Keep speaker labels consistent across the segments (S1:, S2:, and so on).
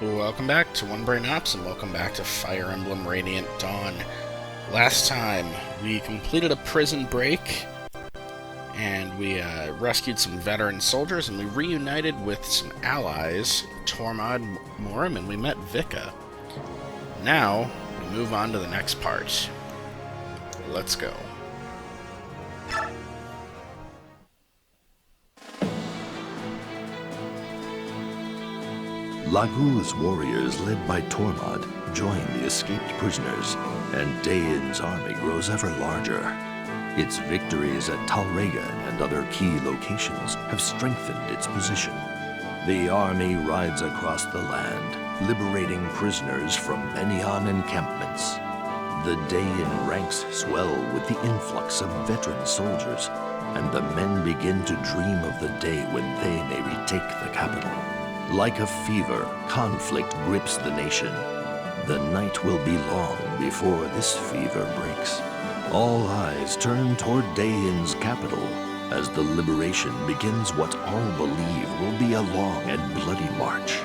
S1: Welcome back to One Brain Ops, and welcome back to Fire Emblem Radiant Dawn. Last time, we completed a prison break, and we rescued some veteran soldiers, and we reunited with some allies, Tormod, Morim, and we met Vika. Now, we move on to the next part. Let's go.
S2: Lagu's warriors, led by Tormod, join the escaped prisoners, and Daein's army grows ever larger. Its victories at Talrega and other key locations have strengthened its position. The army rides across the land, liberating prisoners from many encampments. The Daein ranks swell with the influx of veteran soldiers, and the men begin to dream of the day when they may retake the capital. Like a fever, conflict grips the nation. The night will be long before this fever breaks. All eyes turn toward Daein's capital as the liberation begins what all believe will be a long and bloody march.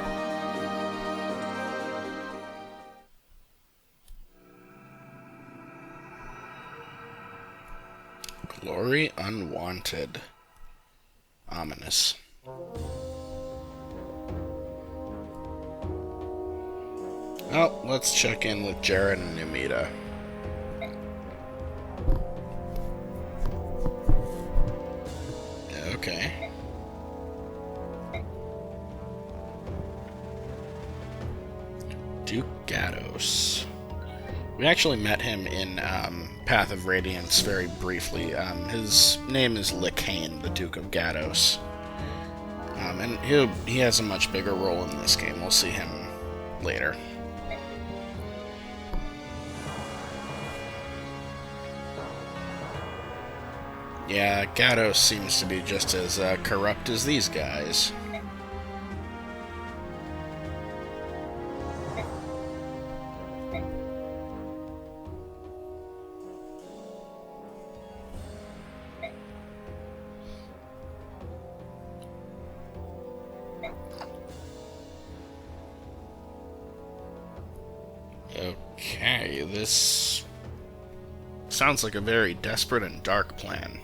S1: Glory Unwanted. Ominous. Oh, let's check in with Jared and Numita. Okay. Duke Gatos. We actually met him in Path of Radiance very briefly. His name is Lycain, the Duke of Gatos. And he has a much bigger role in this game. We'll see him later. Yeah, Gatos seems to be just as corrupt as these guys. Okay, this sounds like a very desperate and dark plan.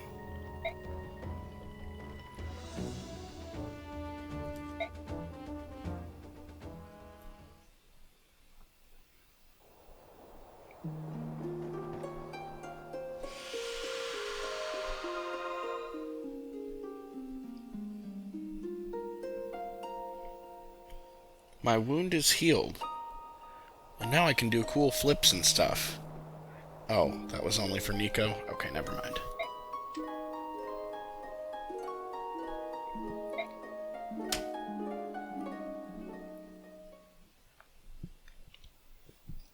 S1: My wound is healed. And now I can do cool flips and stuff. Oh, that was only for Nico? Okay, never mind.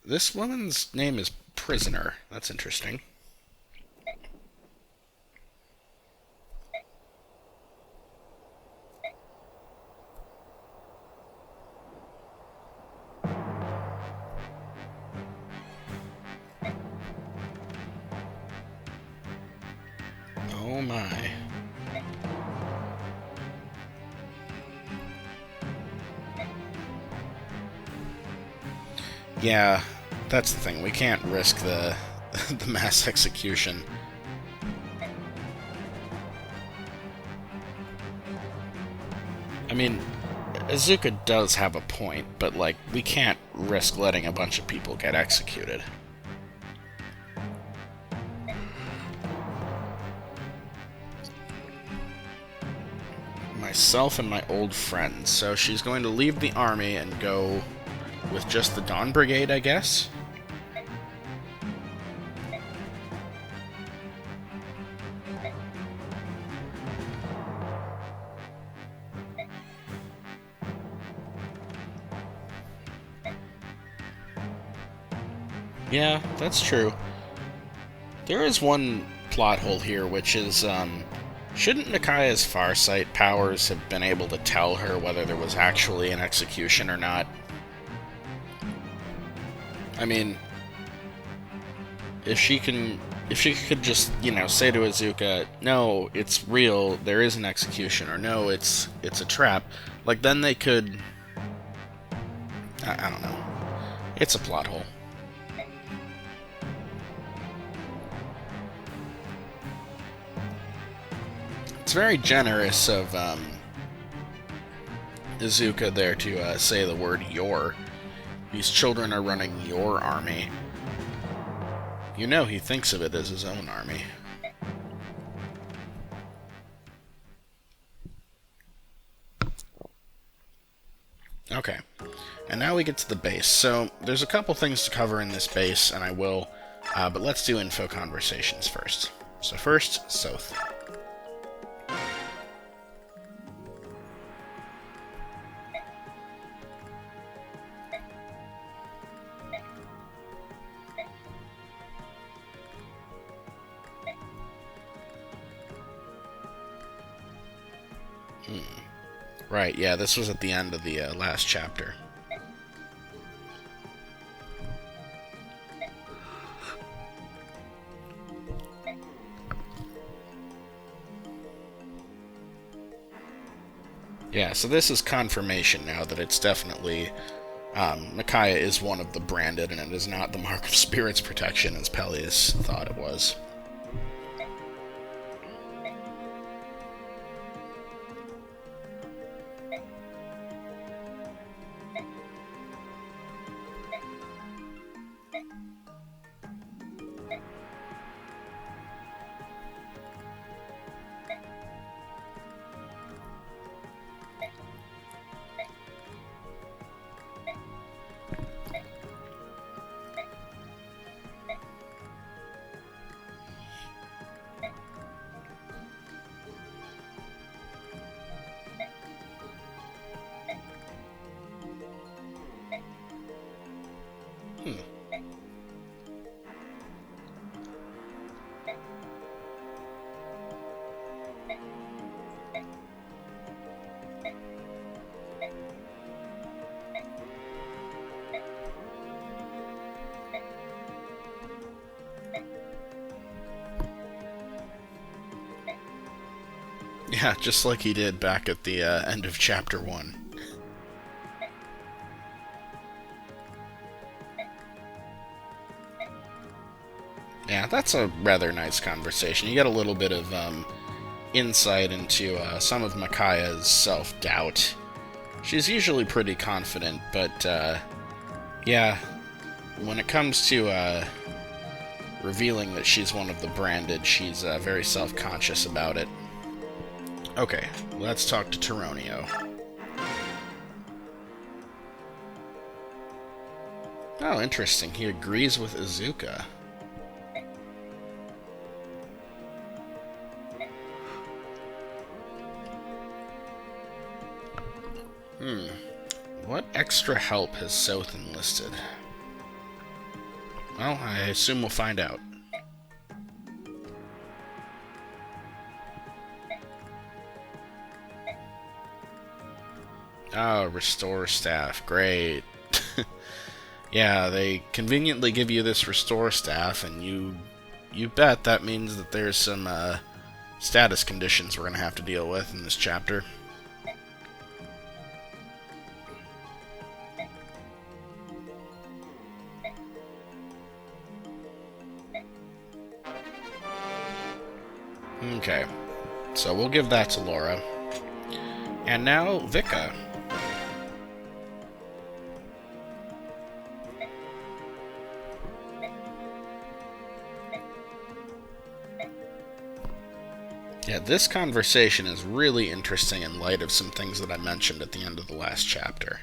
S1: This woman's name is Prisoner. That's interesting. Oh my. Yeah, that's the thing. We can't risk the the mass execution. I mean, Azuka does have a point, but like, we can't risk letting a bunch of people get executed. Myself and my old friends. So she's going to leave the army and go with just the Dawn Brigade, I guess? Yeah, that's true. There is one plot hole here, which is, shouldn't Nakaya's Farsight powers have been able to tell her whether there was actually an execution or not? I mean, if she could just, you know, say to Azuka, no, it's real, there is an execution, or no, it's a trap, like, then they could I don't know. It's a plot hole. It's very generous of Izuka there to say the word your. These children are running your army. You know he thinks of it as his own army. Okay, and now we get to the base. So there's a couple things to cover in this base, and I will, but let's do info conversations first. So first, South. Right, yeah, this was at the end of the last chapter. Yeah, so this is confirmation now that it's definitely... Micaiah is one of the branded, and it is not the Mark of Spirit's protection, as Peleus thought it was. Yeah, just like he did back at the end of Chapter 1. Yeah, that's a rather nice conversation. You get a little bit of insight into some of Micaiah's self-doubt. She's usually pretty confident, but yeah, when it comes to revealing that she's one of the branded, she's very self-conscious about it. Okay, let's talk to Tironio. Oh, interesting. He agrees with Izuka. What extra help has South enlisted? Well, I assume we'll find out. Oh, restore staff. Great. Yeah, they conveniently give you this restore staff, and you bet that means that there's some status conditions we're going to have to deal with in this chapter. Okay, so we'll give that to Laura. And now, Vika. Yeah, this conversation is really interesting in light of some things that I mentioned at the end of the last chapter.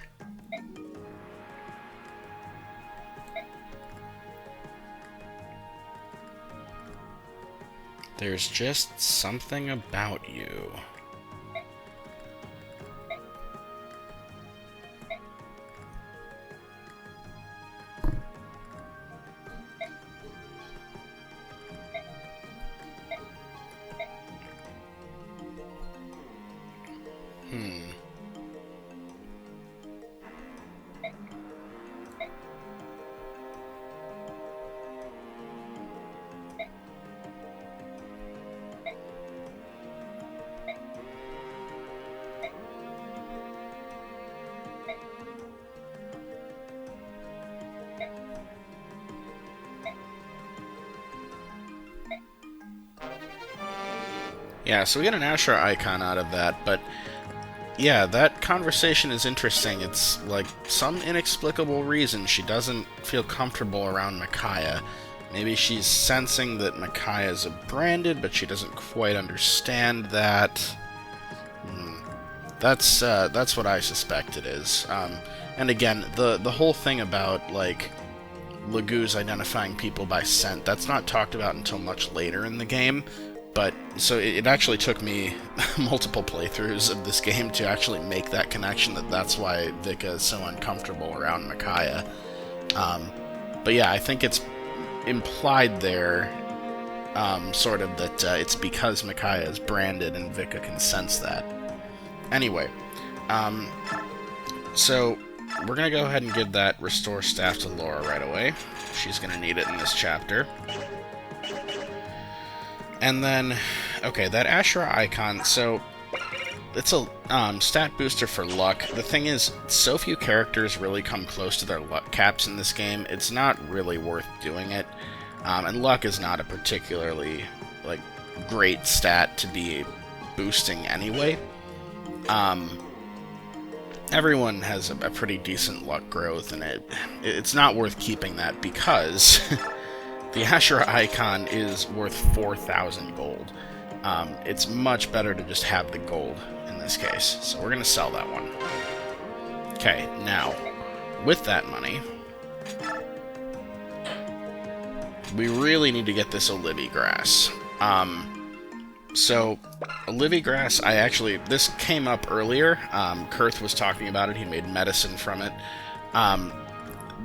S1: There's just something about you. Yeah, so we get an Ashra icon out of that, but yeah, that conversation is interesting. It's like some inexplicable reason she doesn't feel comfortable around Micaiah. Maybe she's sensing that Micaiah is branded, but she doesn't quite understand that. That's what I suspect it is. And again, the whole thing about like Lagoo's identifying people by scent, that's not talked about until much later in the game. But, so it actually took me multiple playthroughs of this game to actually make that connection, that's why Vika is so uncomfortable around Micaiah. But yeah, I think it's implied there, sort of, that it's because Micaiah is branded and Vika can sense that. Anyway, so we're going to go ahead and give that Restore Staff to Laura right away. She's going to need it in this chapter. And then, okay, that Ashra icon, so it's a stat booster for luck. The thing is, so few characters really come close to their luck caps in this game, it's not really worth doing it. And luck is not a particularly, like, great stat to be boosting anyway. Everyone has a pretty decent luck growth, and it's not worth keeping that because the Ashra icon is worth 4,000 gold. It's much better to just have the gold in this case, so we're going to sell that one. Okay, now, with that money, we really need to get this Olivigrass. So, Olivigrass, this came up earlier. Kurth was talking about it. He made medicine from it.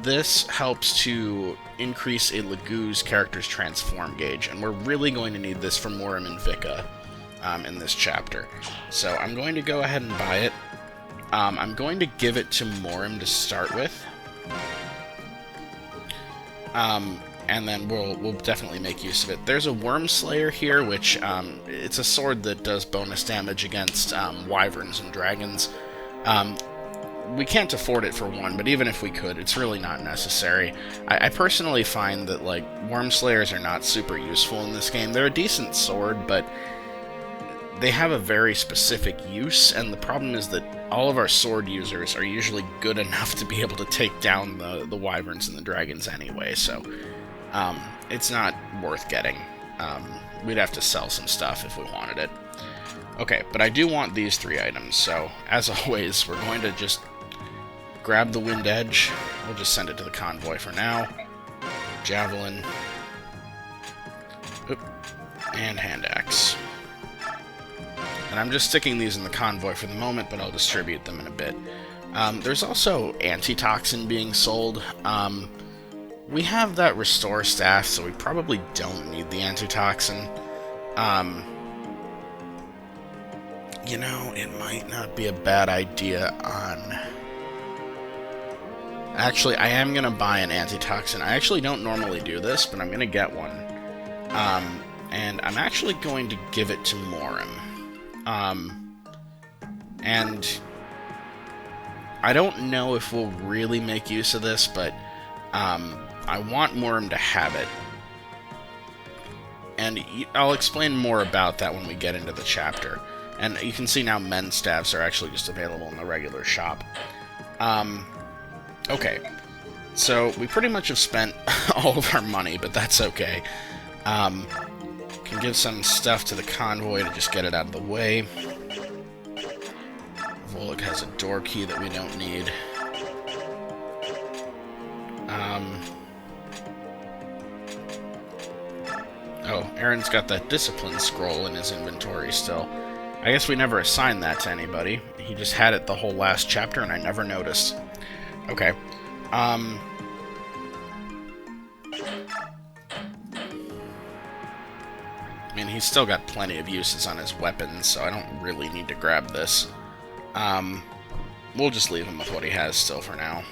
S1: This helps to increase a Lagoo's character's transform gauge, and we're really going to need this for Morim and Vika in this chapter. So I'm going to go ahead and buy it. I'm going to give it to Morim to start with. And then we'll definitely make use of it. There's a Worm Slayer here, which it's a sword that does bonus damage against wyverns and dragons. We can't afford it for one, but even if we could, it's really not necessary. I personally find that, like, Worm Slayers are not super useful in this game. They're a decent sword, but they have a very specific use, and the problem is that all of our sword users are usually good enough to be able to take down the wyverns and the dragons anyway, so it's not worth getting. We'd have to sell some stuff if we wanted it. Okay, but I do want these 3 items, so as always, we're going to just grab the Wind Edge. We'll just send it to the convoy for now. Javelin. Oop. And Hand Axe. And I'm just sticking these in the convoy for the moment, but I'll distribute them in a bit. There's also antitoxin being sold. We have that Restore Staff, so we probably don't need the antitoxin. You know, it might not be a bad idea on... Actually, I am going to buy an antitoxin. I actually don't normally do this, but I'm going to get one. And I'm actually going to give it to Morim. And I don't know if we'll really make use of this, but I want Morim to have it. And I'll explain more about that when we get into the chapter. And you can see now men's staffs are actually just available in the regular shop. Okay, so we pretty much have spent all of our money, but that's okay. Can give some stuff to the convoy to just get it out of the way. Volek has a door key that we don't need. Oh, Aaron's got that discipline scroll in his inventory still. I guess we never assigned that to anybody. He just had it the whole last chapter and I never noticed. Okay. I mean, he's still got plenty of uses on his weapons, so I don't really need to grab this. We'll just leave him with what he has still for now.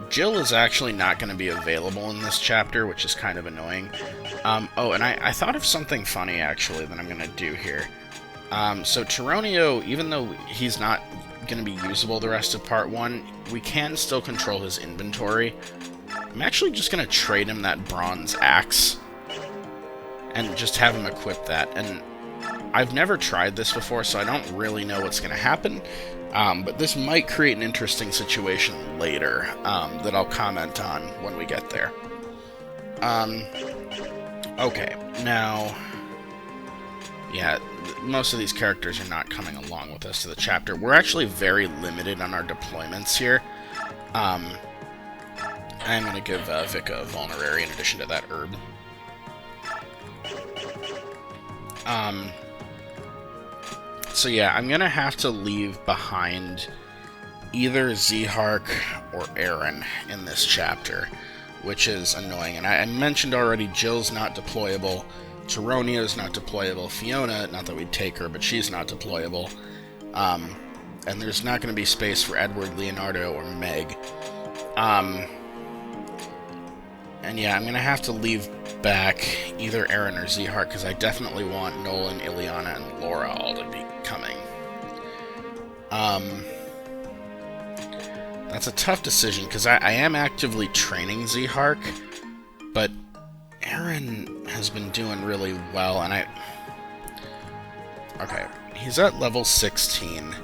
S1: Jill is actually not going to be available in this chapter, which is kind of annoying. Oh, and I thought of something funny, actually, that I'm going to do here. So Tironio, even though he's not going to be usable the rest of Part 1, we can still control his inventory. I'm actually just going to trade him that bronze axe. and just have him equip that. And I've never tried this before, so I don't really know what's going to happen, but this might create an interesting situation later that I'll comment on when we get there. Okay, now, yeah, most of these characters are not coming along with us to the chapter. We're actually very limited on our deployments here. I'm going to give Vic a vulnerary in addition to that herb. So yeah, I'm going to have to leave behind either Zehark or Aaron in this chapter, which is annoying. And I mentioned already, Jill's not deployable, Taronia's not deployable, Fiona, not that we'd take her, but she's not deployable. And there's not going to be space for Edward, Leonardo, or Meg. And yeah, I'm going to have to leave back either Aaron or Zehark, because I definitely want Nolan, Ileana, and Laura all to be coming. That's a tough decision, because I am actively training Zehark, but Aaron has been doing really well, and okay, he's at level 16.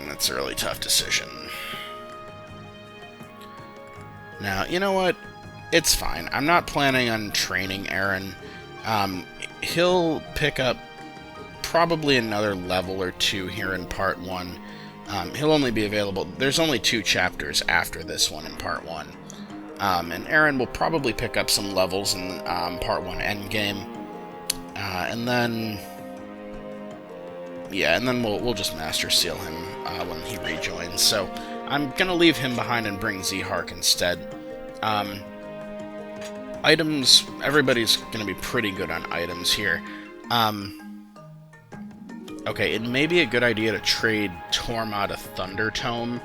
S1: That's a really tough decision. Now, you know what? It's fine. I'm not planning on training Aaron. He'll pick up probably another level or 2 here in Part 1. He'll only be available... There's only 2 chapters after this one in Part 1. And Aaron will probably pick up some levels in Part 1 Endgame. And then... Yeah, and then we'll just Master Seal him when he rejoins. So I'm going to leave him behind and bring Zehark instead. Items, everybody's going to be pretty good on items here. Okay, it may be a good idea to trade Tormod a Thunder Tome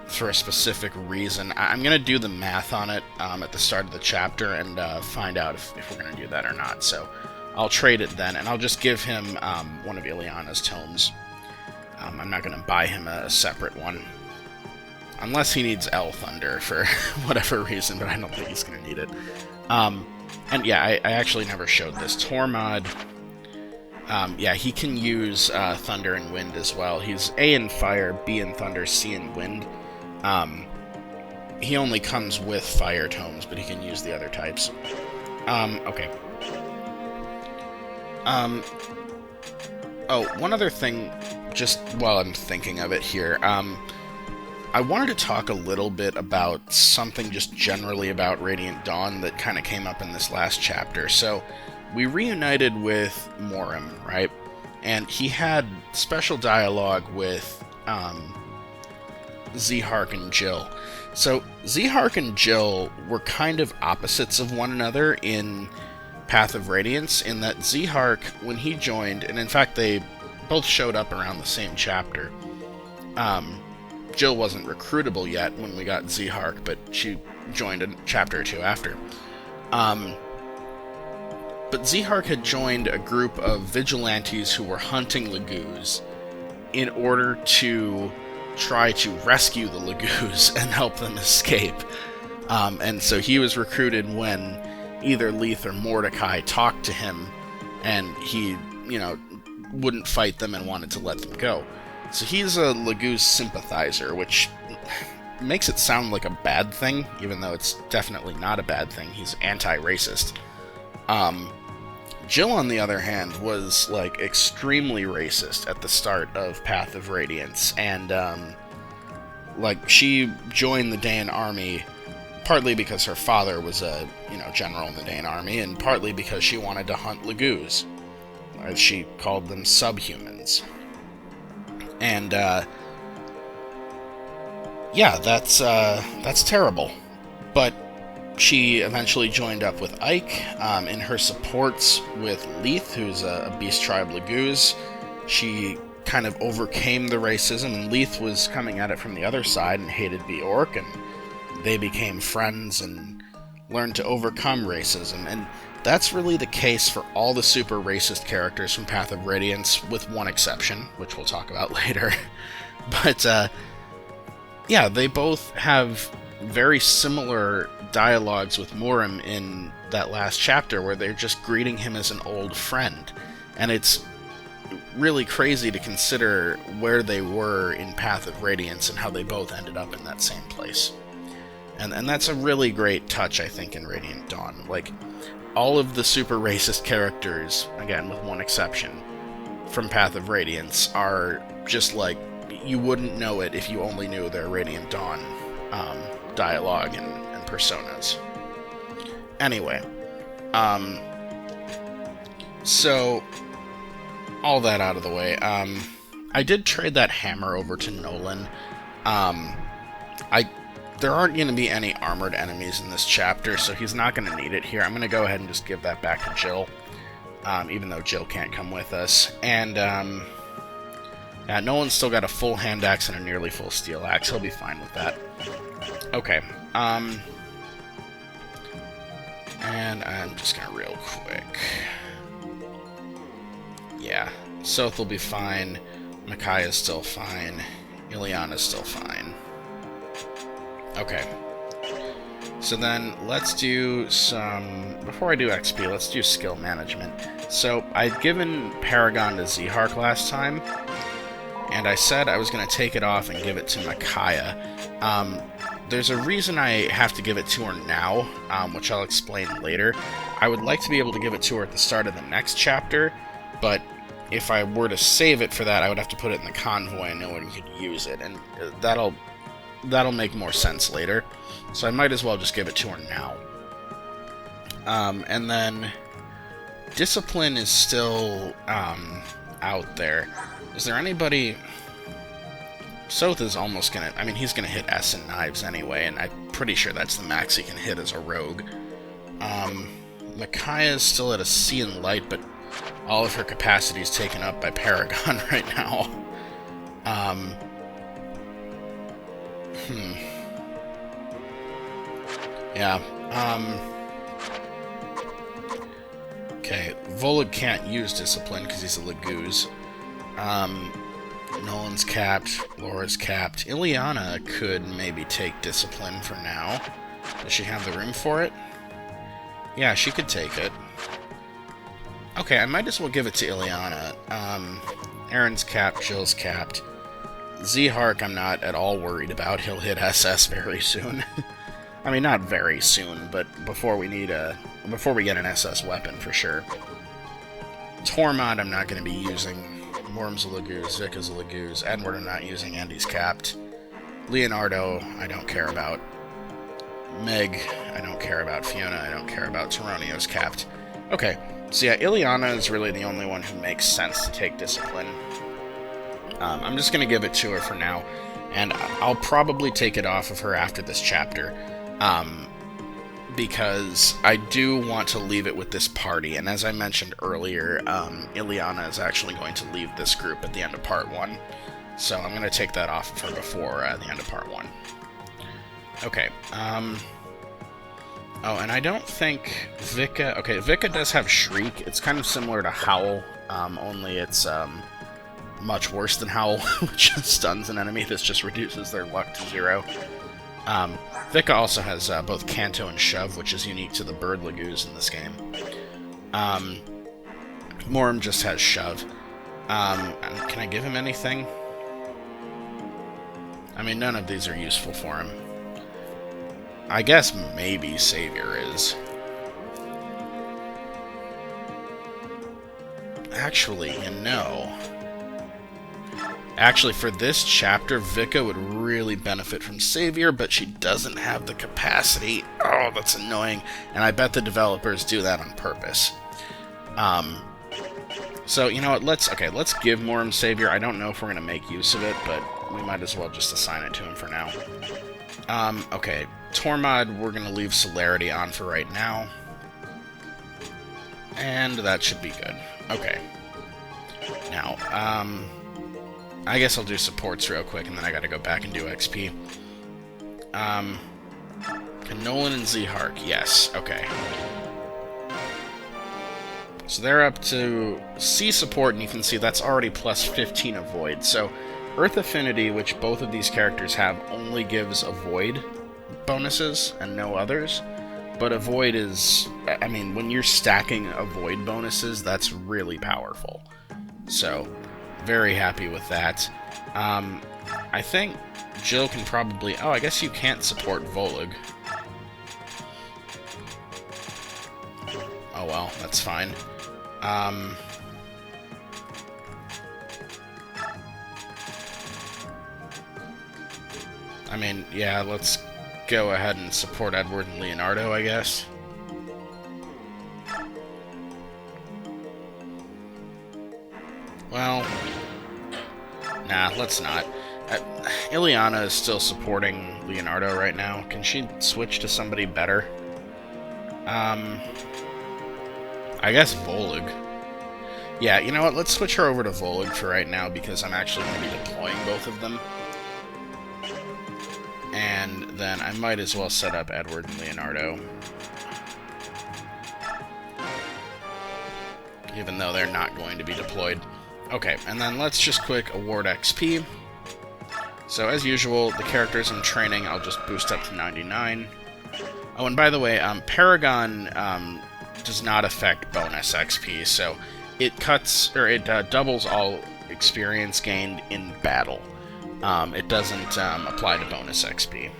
S1: for a specific reason. I'm going to do the math on it at the start of the chapter and find out if we're going to do that or not. So I'll trade it then, and I'll just give him one of Ileana's tomes. I'm not going to buy him a separate one. Unless he needs L Thunder for whatever reason, but I don't think he's going to need it. And yeah, I actually never showed this. Tormod, yeah, he can use Thunder and Wind as well. He's A in Fire, B in Thunder, C in Wind. He only comes with Fire tomes, but he can use the other types. Okay. Oh, one other thing, just while I'm thinking of it here, I wanted to talk a little bit about something just generally about Radiant Dawn that kind of came up in this last chapter. So, we reunited with Morim, right? And he had special dialogue with Zehark and Jill. So, Zehark and Jill were kind of opposites of one another in Path of Radiance, in that Zehark, when he joined, and in fact they both showed up around the same chapter. Jill wasn't recruitable yet when we got Zehark, but she joined a chapter or 2 after. But Zehark had joined a group of vigilantes who were hunting Lagoos in order to try to rescue the Lagoos and help them escape. And so he was recruited when either Leith or Mordecai talked to him, and he, wouldn't fight them and wanted to let them go. So he's a Lagoos sympathizer, which makes it sound like a bad thing, even though it's definitely not a bad thing. He's anti-racist. Jill, on the other hand, was, extremely racist at the start of Path of Radiance, and, she joined the Daean army partly because her father was a, general in the Daean army, and partly because she wanted to hunt Lagoos, as she called them subhumans. And, yeah, that's terrible. But she eventually joined up with Ike in her supports with Leith, who's a Beast Tribe Lagoos. She kind of overcame the racism, and Leith was coming at it from the other side and hated Bjork, and they became friends and learned to overcome racism. And that's really the case for all the super racist characters from Path of Radiance, with one exception, which we'll talk about later. But, yeah, they both have very similar dialogues with Morim in that last chapter, where they're just greeting him as an old friend. And it's really crazy to consider where they were in Path of Radiance and how they both ended up in that same place. And that's a really great touch, I think, in Radiant Dawn. Like, all of the super racist characters, again, with one exception, from Path of Radiance are just like, you wouldn't know it if you only knew their Radiant Dawn dialogue and personas. Anyway, so all that out of the way, I did trade that hammer over to Nolan. There aren't going to be any armored enemies in this chapter, so he's not going to need it here. I'm going to go ahead and just give that back to Jill, even though Jill can't come with us. And, yeah, Nolan's still got a full hand axe and a nearly full steel axe. He'll be fine with that. Okay, and I'm just going to real quick. Yeah, Soth will be fine. Micaiah's still fine. Ileana's still fine. Okay. So then, let's do some... Before I do XP, let's do skill management. So, I'd given Paragon to Zehark last time, and I said I was going to take it off and give it to Micaiah. There's a reason I have to give it to her now, which I'll explain later. I would like to be able to give it to her at the start of the next chapter, but if I were to save it for that, I would have to put it in the convoy and no one could use it, and that'll make more sense later. So I might as well just give it to her now. And then Discipline is still out there. Is there anybody... Soth is almost gonna... I mean, he's gonna hit S and knives anyway, and I'm pretty sure that's the max he can hit as a rogue. Micaiah's still at a C in light, but all of her capacity is taken up by Paragon right now. Yeah, okay, Volug can't use Discipline because he's a Laguz. Nolan's capped, Laura's capped. Ileana could maybe take Discipline for now. Does she have the room for it? Yeah, she could take it. Okay, I might as well give it to Ileana. Aaron's capped, Jill's capped. Zehark I'm not at all worried about. He'll hit SS very soon. I mean, not very soon, but before we get an SS weapon for sure. Tormod I'm not going to be using. Worm's a Laguz, Vic is a Laguz, Edward I'm not using, Andy's capped. Leonardo I don't care about. Meg I don't care about. Fiona I don't care about. Tyronio's capped. Okay, so yeah, Ileana is really the only one who makes sense to take Discipline. I'm just going to give it to her for now, and I'll probably take it off of her after this chapter, because I do want to leave it with this party, and as I mentioned earlier, Ileana is actually going to leave this group at the end of Part 1, so I'm going to take that off of her before the end of Part 1. Okay, oh, and I don't think Vika... Okay, Vika does have Shriek. It's kind of similar to Howl, only it's, much worse than Howl, which stuns an enemy. This just reduces their luck to 0. Vika also has both Canto and Shove, which is unique to the Bird Laguz in this game. Morim just has Shove. Can I give him anything? I mean, none of these are useful for him. I guess maybe Savior is. Actually, you know... Actually, for this chapter, Vika would really benefit from Savior, but she doesn't have the capacity. Oh, that's annoying. And I bet the developers do that on purpose. So, you know what, let's give Morim Savior. I don't know if we're going to make use of it, but we might as well just assign it to him for now. Okay, Tormod, we're going to leave Celerity on for right now. And that should be good. Okay. Now, I guess I'll do supports real quick, and then I gotta go back and do XP. Can Nolan and Zehark? Yes, okay. So they're up to C support, and you can see that's already plus 15 of Void. So Earth Affinity, which both of these characters have, only gives a Void. bonuses and no others. But Avoid is, I mean, when you're stacking Avoid bonuses, that's really powerful. So, very happy with that. I think Jill can probably... Oh, I guess you can't support Volig. Oh well, that's fine. I mean, yeah, let's go ahead and support Edward and Leonardo, I guess. Well, nah, let's not. Ileana is still supporting Leonardo right now. Can she switch to somebody better? I guess Volig. Yeah, you know what? Let's switch her over to Volig for right now because I'm actually going to be deploying both of them. And then I might as well set up Edward and Leonardo. Even though they're not going to be deployed. Okay, and then let's just quick award XP. So as usual, the characters I'm training, I'll just boost up to 99. Oh, and by the way, Paragon does not affect bonus XP, so it cuts, or it doubles all experience gained in battle. It doesn't apply to bonus XP.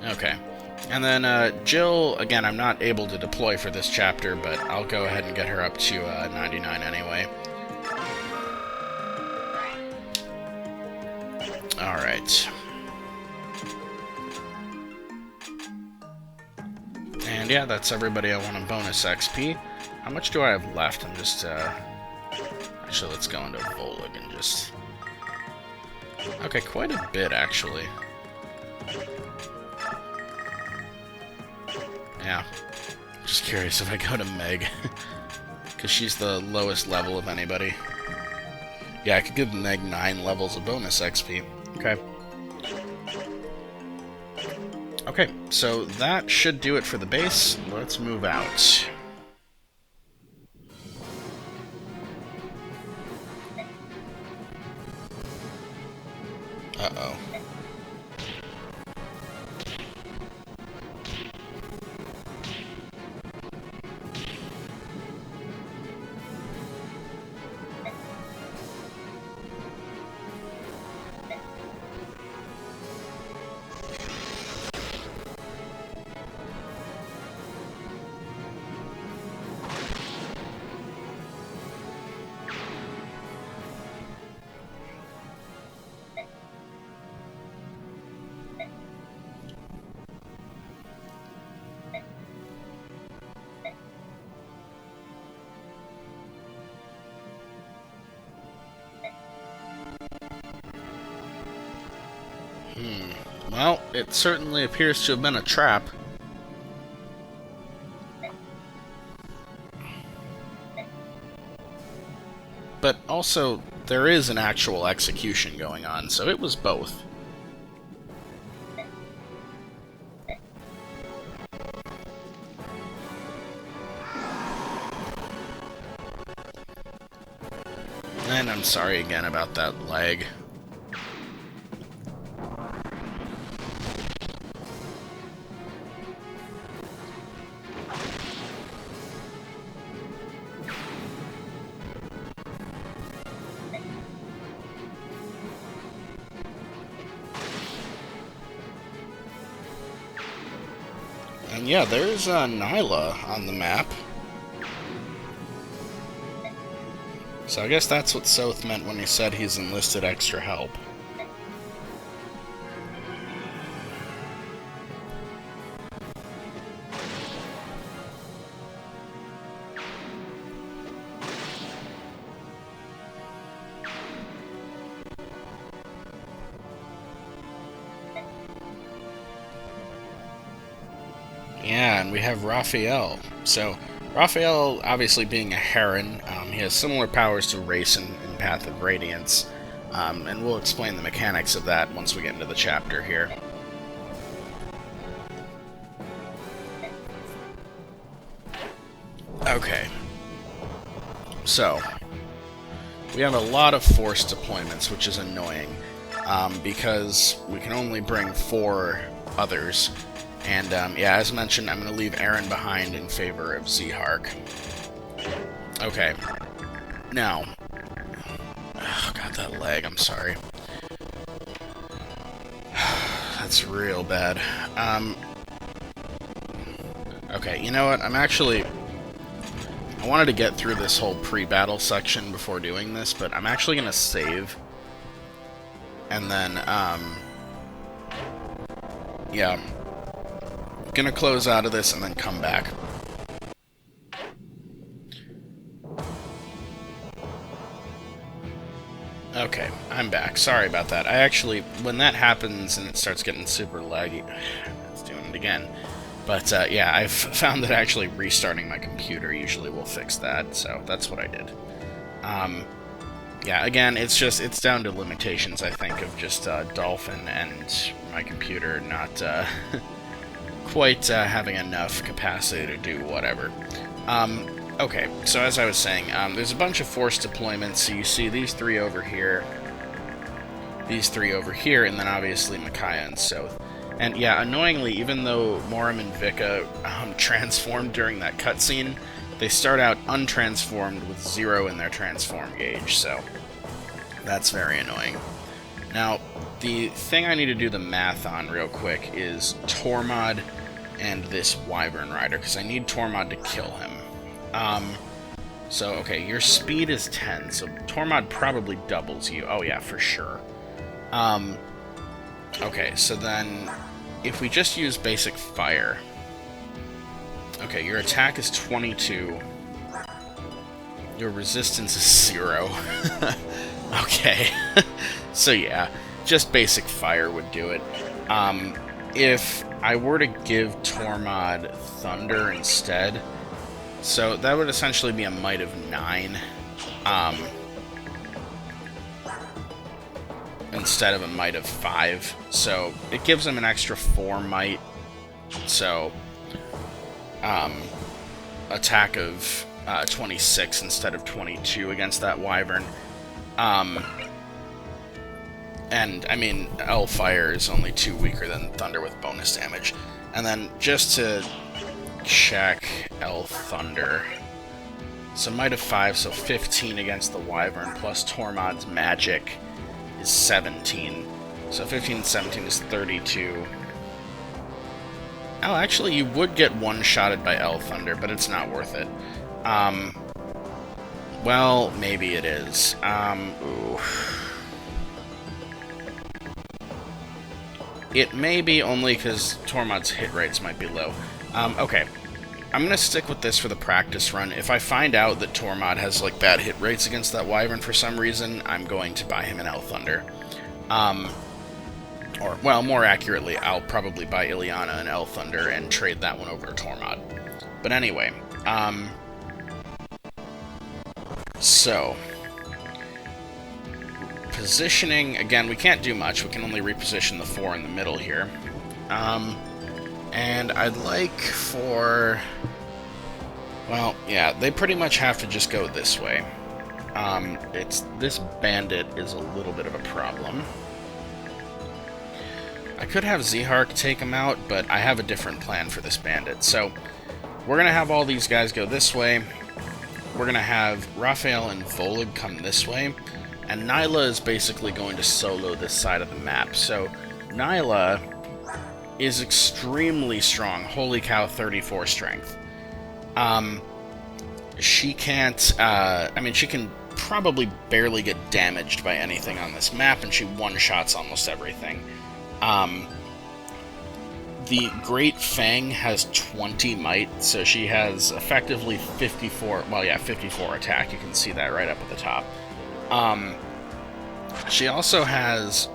S1: Okay. And then Jill, again, I'm not able to deploy for this chapter, but I'll go ahead and get her up to 99 anyway. Alright. And yeah, that's everybody I want on bonus XP. How much do I have left? I'm just, actually, let's go into Volig and just... Okay, quite a bit, actually. Yeah. Just curious if I go to Meg. Because she's the lowest level of anybody. Yeah, I could give Meg 9 levels of bonus XP. Okay. Okay, so that should do it for the base. Let's move out. Uh-oh. Well, it certainly appears to have been a trap. But also, there is an actual execution going on, so it was both. And I'm sorry again about that lag. And yeah, there's Nyla on the map. So I guess that's what Soth meant when he said he's enlisted extra help. Yeah, and we have Raphael. So, Raphael, obviously being a Heron, he has similar powers to Race in Path of Radiance, and we'll explain the mechanics of that once we get into the chapter here. Okay. So, we have a lot of forced deployments, which is annoying, because we can only bring 4 others. And, yeah, as mentioned, I'm going to leave Aaron behind in favor of Zehark. Okay. Now. Oh, God, that lag, I'm sorry. That's real bad. Okay, you know what? I wanted to get through this whole pre-battle section before doing this, but I'm actually going to save. And then, yeah. Gonna close out of this and then come back. Okay, I'm back. Sorry about that. I actually, when that happens and it starts getting super laggy, it's doing it again. But, yeah, I've found that actually restarting my computer usually will fix that, so that's what I did. Yeah, again, it's down to limitations, I think, of just, Dolphin and my computer not, quite, having enough capacity to do whatever. Okay, so as I was saying, there's a bunch of forced deployments, so you see these 3 over here, these 3 over here, and then obviously Micaiah and Soth. And yeah, annoyingly, even though Morim and Vika transformed during that cutscene, they start out untransformed with 0 in their transform gauge, so that's very annoying. Now, the thing I need to do the math on real quick is Tormod and this Wyvern Rider, because I need Tormod to kill him. So, okay, your speed is 10, so Tormod probably doubles you. Oh yeah, for sure. Okay, so then, if we just use basic fire... Okay, your attack is 22. Your resistance is 0. Okay. So yeah, just basic fire would do it. If I were to give Tormod Thunder instead, so that would essentially be a might of 9. Instead of a might of 5. So it gives him an extra 4 might. So attack of 26 instead of 22 against that Wyvern. And, I mean, L-Fire is only 2 weaker than Thunder with bonus damage. And then, just to check L-Thunder, so might of 5, so 15 against the Wyvern, plus Tormod's magic is 17. So 15 and 17 is 32. Oh, actually, you would get one-shotted by L-Thunder, but it's not worth it. Well, maybe it is. Ooh. It may be only because Tormod's hit rates might be low. Okay. I'm going to stick with this for the practice run. If I find out that Tormod has, like, bad hit rates against that Wyvern for some reason, I'm going to buy him an L-Thunder. Or, well, more accurately, I'll probably buy Ileana an L-Thunder and trade that one over to Tormod. But anyway, so... Positioning, again, we can't do much. We can only reposition the 4 in the middle here. And I'd like for... Well, yeah, they pretty much have to just go this way. This bandit is a little bit of a problem. I could have Zehark take him out, but I have a different plan for this bandit. So, we're going to have all these guys go this way. We're going to have Raphael and Volug come this way. And Nyla is basically going to solo this side of the map. So, Nyla is extremely strong. Holy cow, 34 strength. She can't, I mean, she can probably barely get damaged by anything on this map, and she one-shots almost everything. The Great Fang has 20 might, so she has effectively 54, well, yeah, 54 attack. You can see that right up at the top. She also has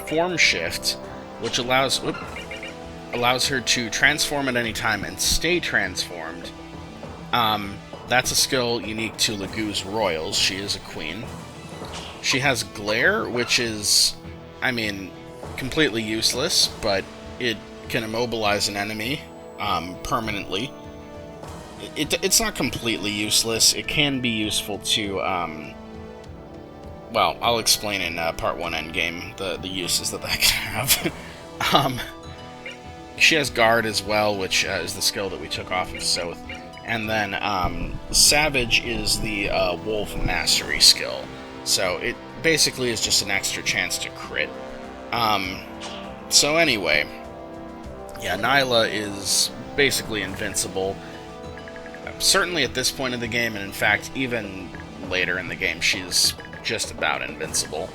S1: Form Shift, which allows her to transform at any time and stay transformed. That's a skill unique to Legu's Royals. She is a queen. She has Glare, which is, I mean, completely useless, but it can immobilize an enemy permanently. It's not completely useless. It can be useful to well, I'll explain in Part 1 Endgame the uses that can have. She has Guard as well, which is the skill that we took off of Soth. And then Savage is the Wolf Mastery skill. So it basically is just an extra chance to crit. So anyway, yeah, Nyla is basically invincible. Certainly at this point in the game, and in fact, even later in the game, she's just about invincible.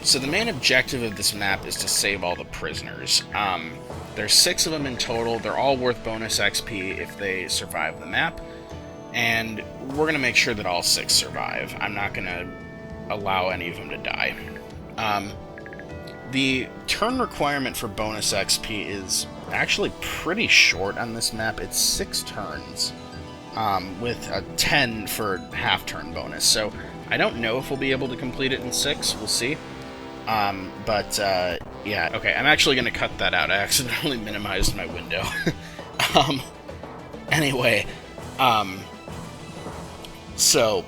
S1: So the main objective of this map is to save all the prisoners. There's 6 of them in total. They're all worth bonus XP if they survive the map. And we're going to make sure that all 6 survive. I'm not going to allow any of them to die. The turn requirement for bonus XP is actually pretty short on this map. It's 6 turns, with a 10 for half-turn bonus. So I don't know if we'll be able to complete it in 6. We'll see. Yeah, okay, I'm actually going to cut that out. I accidentally minimized my window. Anyway, so,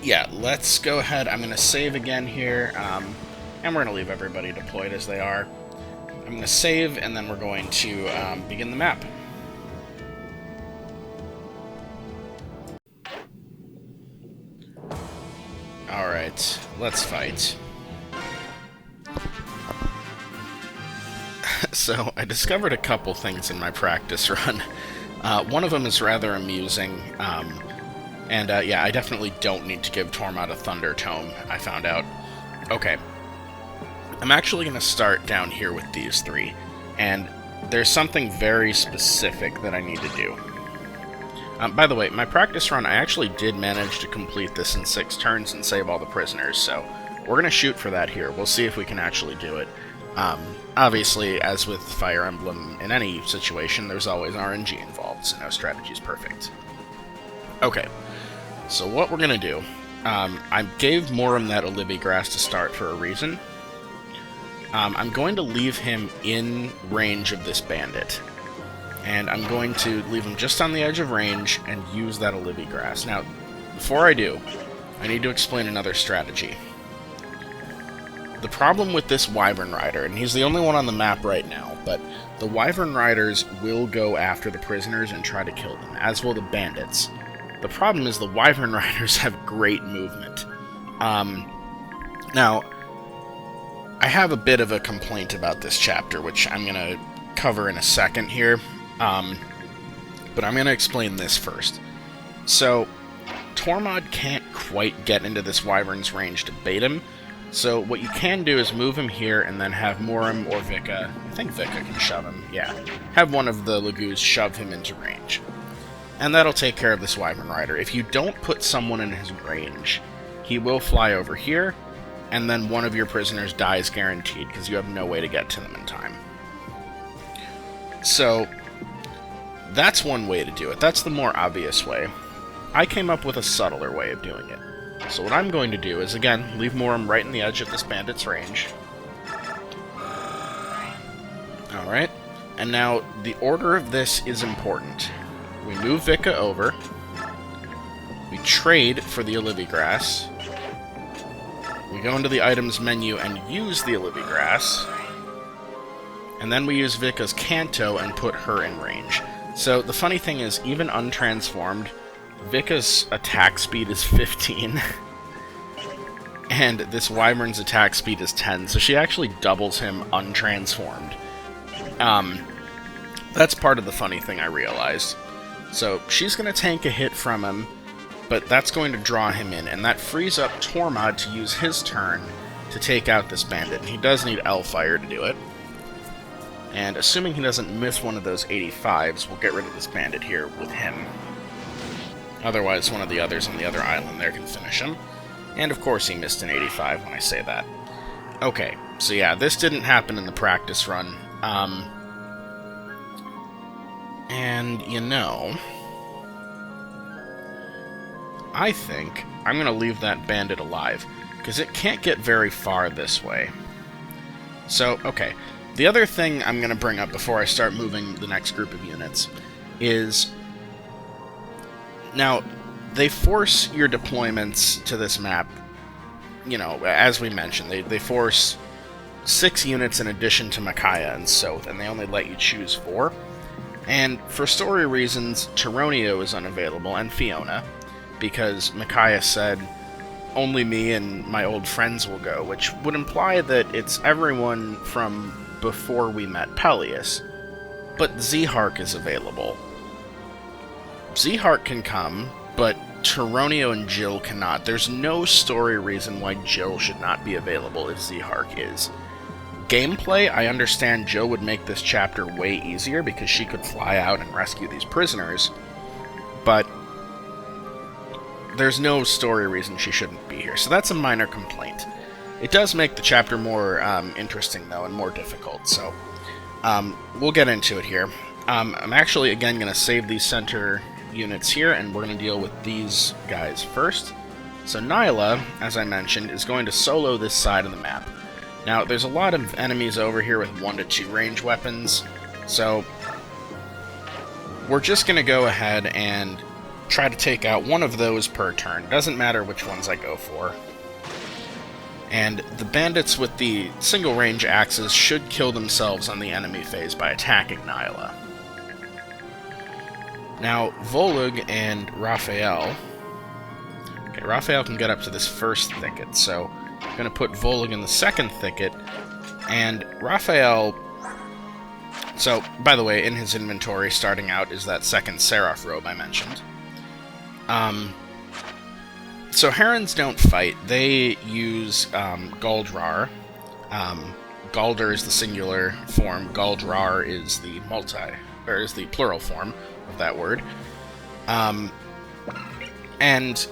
S1: yeah, let's go ahead. I'm going to save again here, and we're going to leave everybody deployed as they are. I'm going to save, and then we're going to begin the map. Alright, let's fight. So, I discovered a couple things in my practice run. One of them is rather amusing, yeah, I definitely don't need to give Tormod a Thunder Tome, I found out. Okay. I'm actually going to start down here with these 3, and there's something very specific that I need to do. By the way, my practice run, I actually did manage to complete this in 6 turns and save all the prisoners, so we're going to shoot for that here. We'll see if we can actually do it. Obviously, as with Fire Emblem, in any situation, there's always RNG involved, so no strategy is perfect. Okay, so what we're going to do, I gave Morim that Olivia Grass to start for a reason. I'm going to leave him in range of this bandit. And I'm going to leave him just on the edge of range and use that Olivia Grass. Now, before I do, I need to explain another strategy. The problem with this Wyvern Rider, and he's the only one on the map right now, but the Wyvern Riders will go after the prisoners and try to kill them, as will the bandits. The problem is the Wyvern Riders have great movement. Now, I have a bit of a complaint about this chapter, which I'm going to cover in a second here, but I'm going to explain this first. So, Tormod can't quite get into this Wyvern's range to bait him, so what you can do is move him here and then have Morim or Vika, I think Vika can shove him, yeah, have one of the Lagoos shove him into range. And that'll take care of this Wyvern Rider. If you don't put someone in his range, he will fly over here, and then one of your prisoners dies guaranteed, because you have no way to get to them in time. So, that's one way to do it. That's the more obvious way. I came up with a subtler way of doing it. So what I'm going to do is, again, leave Morim right in the edge of this bandit's range. Alright, and now the order of this is important. We move Vika over. We trade for the Olivia Grass. We go into the items menu and use the Olivia Grass. And then we use Vika's Canto and put her in range. So the funny thing is, even untransformed, Vika's attack speed is 15. And this Wyvern's attack speed is 10, so she actually doubles him untransformed. That's part of the funny thing I realized. So she's going to tank a hit from him, but that's going to draw him in, and that frees up Tormod to use his turn to take out this bandit. And he does need Elfire to do it. And assuming he doesn't miss one of those 85s, we'll get rid of this bandit here with him. Otherwise, one of the others on the other island there can finish him. And of course he missed an 85 when I say that. Okay, so yeah, this didn't happen in the practice run. And, you know, I think I'm going to leave that bandit alive, because it can't get very far this way. So, okay, the other thing I'm going to bring up before I start moving the next group of units is, now, they force your deployments to this map you know, as we mentioned, they force 6 units in addition to Micaiah and Soth, and they only let you choose 4. And for story reasons, Tyronio is unavailable, and Fiona, because Micaiah said, only me and my old friends will go, which would imply that it's everyone from before we met Peleus. But Zehark is available. Zehark can come, but Tyronio and Jill cannot. There's no story reason why Jill should not be available if Zehark is. Gameplay, I understand Jill would make this chapter way easier because she could fly out and rescue these prisoners, but there's no story reason she shouldn't be here, so that's a minor complaint. It does make the chapter more interesting, though, and more difficult, so we'll get into it here. I'm actually, again, going to save these center units here, and we're going to deal with these guys first. So Nyla, as I mentioned, is going to solo this side of the map. Now, there's a lot of enemies over here with 1 to 2 range weapons, so we're just going to go ahead and try to take out one of those per turn. Doesn't matter which ones I go for. And the bandits with the single range axes should kill themselves on the enemy phase by attacking Nyla. Now, Volug and Raphael... Okay, Raphael can get up to this first thicket, so I'm going to put Volug in the second thicket, and Raphael... So, by the way, in his inventory, starting out, is that second Seraph robe I mentioned. So Herons don't fight. They use Galdrar. Galder is the singular form. Galdrar is the is the plural form of that word. And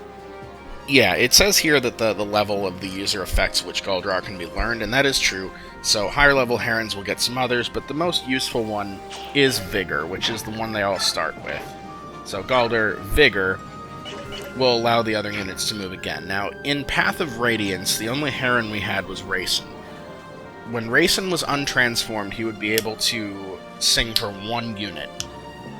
S1: yeah, it says here that the level of the user effects which Galdrar can be learned, and that is true. So higher level Herons will get some others, but the most useful one is Vigor, which is the one they all start with. So Galder, Vigor, will allow the other units to move again. Now, in Path of Radiance, the only Heron we had was Rayson. When Rayson was untransformed, he would be able to sing for 1 unit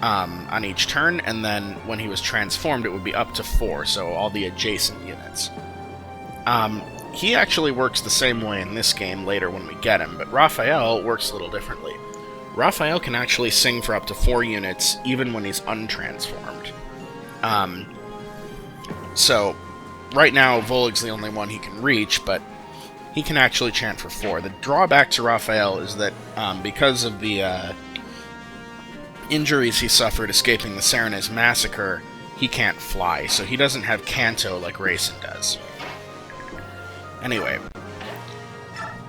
S1: on each turn, and then when he was transformed, it would be up to 4, so all the adjacent units. He actually works the same way in this game later when we get him, but Raphael works a little differently. Raphael can actually sing for up to 4 units, even when he's untransformed. So, right now, Volug's the only one he can reach, but he can actually chant for 4. The drawback to Raphael is that, because of the injuries he suffered escaping the Serenez massacre, he can't fly, so he doesn't have Canto like Rayson does. Anyway,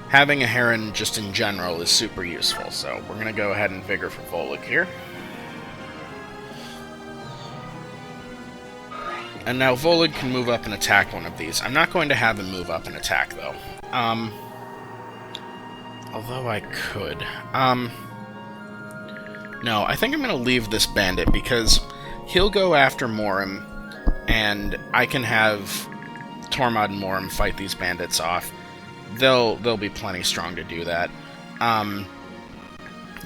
S1: having a Heron just in general is super useful, so we're going to go ahead and Vigor for Volug here. And now Volug can move up and attack one of these. I'm not going to have him move up and attack, though. Although I could. No, I think I'm going to leave this bandit, because he'll go after Morim, and I can have Tormod and Morim fight these bandits off. They'll be plenty strong to do that.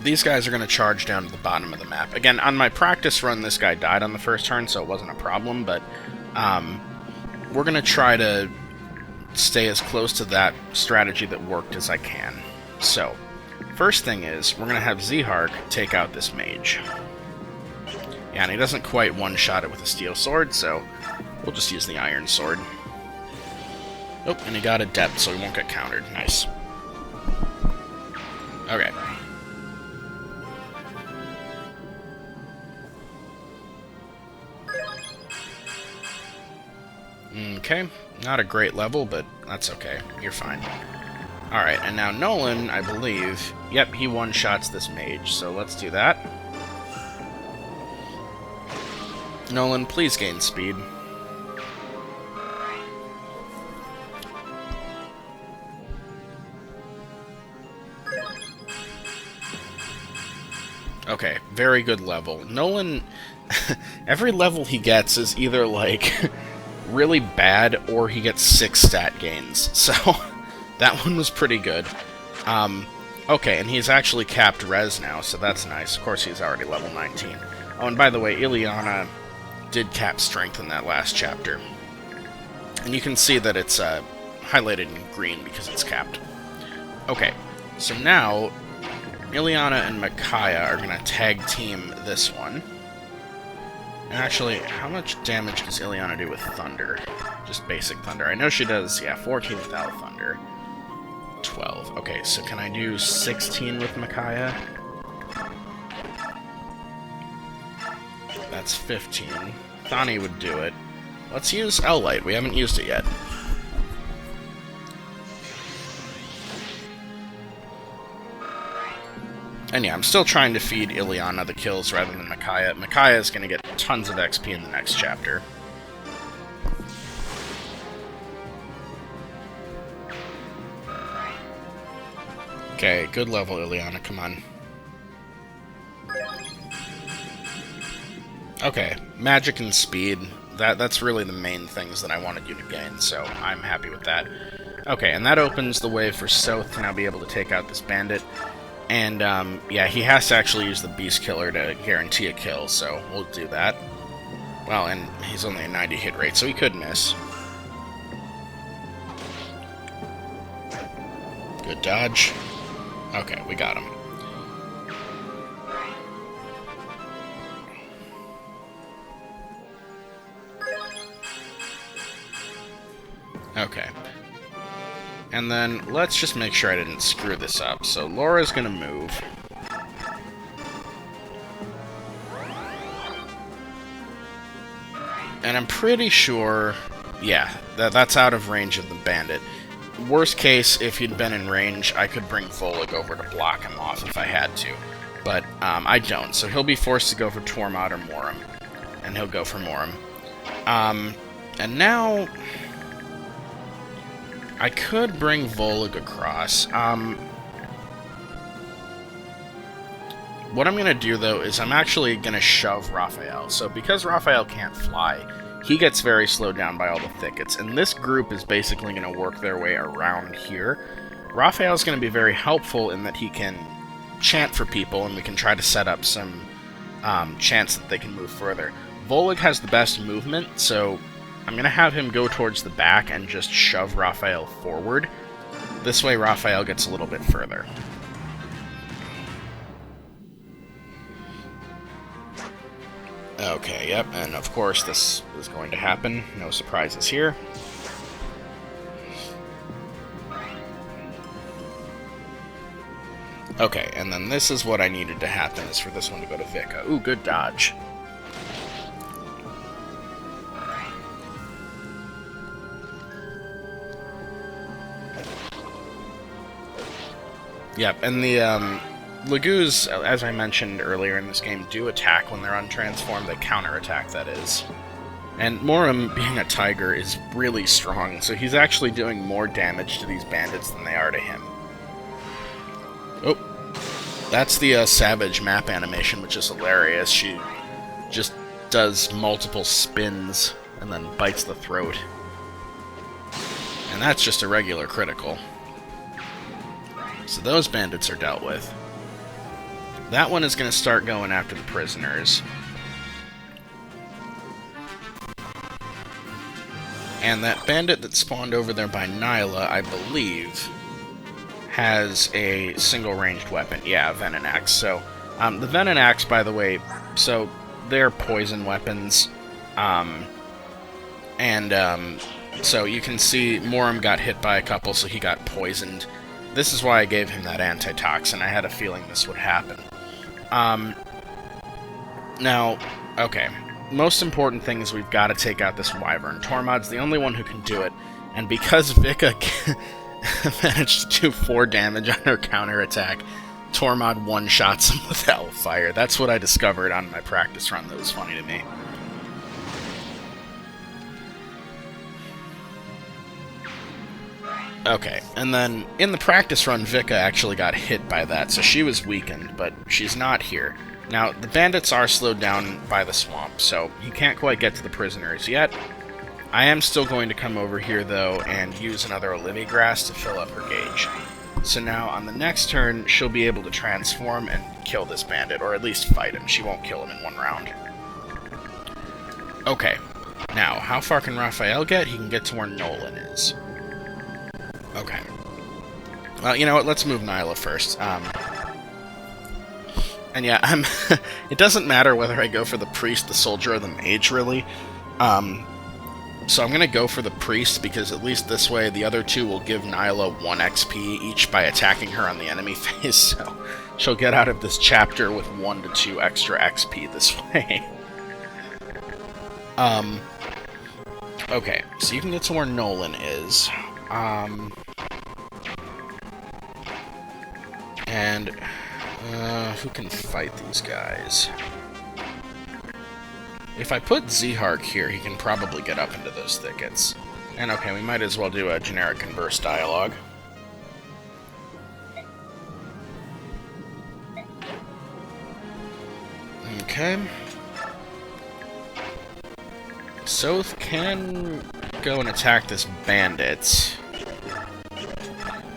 S1: These guys are going to charge down to the bottom of the map. Again, on my practice run, this guy died on the first turn, so it wasn't a problem, but we're going to try to stay as close to that strategy that worked as I can. So, first thing is, we're going to have Zehark take out this mage. Yeah, and he doesn't quite one-shot it with a steel sword, so we'll just use the iron sword. Oh, and he got adept, so he won't get countered. Nice. Okay. Okay, not a great level, but that's okay. You're fine. Alright, and now Nolan, I believe... Yep, he one-shots this mage, so let's do that. Nolan, please gain speed. Okay, very good level. Nolan, every level he gets is either, like, really bad, or he gets 6 stat gains. So, that one was pretty good. Okay, and he's actually capped res now, so that's nice. Of course, he's already level 19. Oh, and by the way, Ileana did cap strength in that last chapter. And you can see that it's highlighted in green because it's capped. Okay, so now Ileana and Micaiah are going to tag team this one. And actually, how much damage does Ileana do with Thunder? Just basic Thunder. I know she does, yeah, 14 without Thunder. 12. Okay, so can I do 16 with Micaiah? That's 15. Thani would do it. Let's use L-Light. We haven't used it yet. And yeah, I'm still trying to feed Ileana the kills rather than Micaiah. Micaiah is going to get tons of XP in the next chapter. Okay, good level, Ileana, come on. Okay, magic and speed. That's really the main things that I wanted you to gain, so I'm happy with that. Okay, and that opens the way for South to now be able to take out this bandit. And, yeah, he has to actually use the Beast Killer to guarantee a kill, so we'll do that. Well, and he's only a 90 hit rate, so he could miss. Good dodge. Okay, we got him. Okay. And then, let's just make sure I didn't screw this up. So, Laura's gonna move. And I'm pretty sure... yeah, that's out of range of the bandit. Worst case, if he'd been in range, I could bring Volig over to block him off if I had to. But, I don't. So he'll be forced to go for Tormod or Morim. And he'll go for Morim. And now... I could bring Volig across. What I'm going to do, though, is I'm actually going to shove Raphael. So because Raphael can't fly, he gets very slowed down by all the thickets. And this group is basically going to work their way around here. Raphael's going to be very helpful in that he can chant for people, and we can try to set up some chants that they can move further. Volig has the best movement, so... I'm going to have him go towards the back and just shove Raphael forward. This way Raphael gets a little bit further. Okay, yep, and of course this is going to happen. No surprises here. Okay, and then this is what I needed to happen, is for this one to go to Vika. Ooh, good dodge. Yep, and the Lagoos, as I mentioned earlier in this game, do attack when they're untransformed. They counterattack, that is. And Morim, being a tiger, is really strong, so he's actually doing more damage to these bandits than they are to him. Oh, that's the Savage map animation, which is hilarious. She just does multiple spins and then bites the throat. And that's just a regular critical. So those bandits are dealt with. That one is going to start going after the prisoners. And that bandit that spawned over there by Nyla, I believe, has a single-ranged weapon. Yeah, Venom Axe. So, the Venom Axe, by the way, so they're poison weapons. So you can see Morim got hit by a couple, so he got poisoned. This is why I gave him that antitoxin. I had a feeling this would happen. Now, okay. Most important thing is we've got to take out this Wyvern. Tormod's the only one who can do it. And because Vika managed to do 4 damage on her counterattack, Tormod one-shots him with Hellfire. That's what I discovered on my practice run that was funny to me. Okay, and then in the practice run, Vika actually got hit by that, so she was weakened, but she's not here. Now, the bandits are slowed down by the swamp, so he can't quite get to the prisoners yet. I am still going to come over here, though, and use another Olivia Grass to fill up her gauge. So now, on the next turn, she'll be able to transform and kill this bandit, or at least fight him. She won't kill him in one round. Okay, now, how far can Raphael get? He can get to where Nolan is. Okay. Well, you know what? Let's move Nyla first. And yeah, it doesn't matter whether I go for the priest, the soldier, or the mage, really. So I'm going to go for the priest, because at least this way the other two will give Nyla 1 XP each by attacking her on the enemy phase, so she'll get out of this chapter with 1 to 2 extra XP this way. Okay, so you can get to where Nolan is. And who can fight these guys? If I put Zhark here, he can probably get up into those thickets. And okay, we might as well do a generic converse dialogue. Okay. Soth can go and attack this bandit.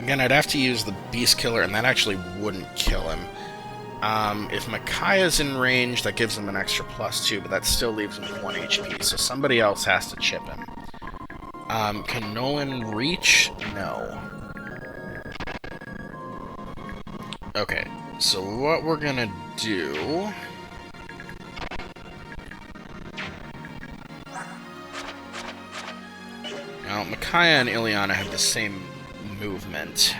S1: Again, I'd have to use the Beast Killer, and that actually wouldn't kill him. If Micaiah's in range, that gives him an extra +2, but that still leaves him with 1 HP, so somebody else has to chip him. Can Nolan reach? No. Okay, so what we're gonna do... Now, Micaiah and Ileana have the same movement.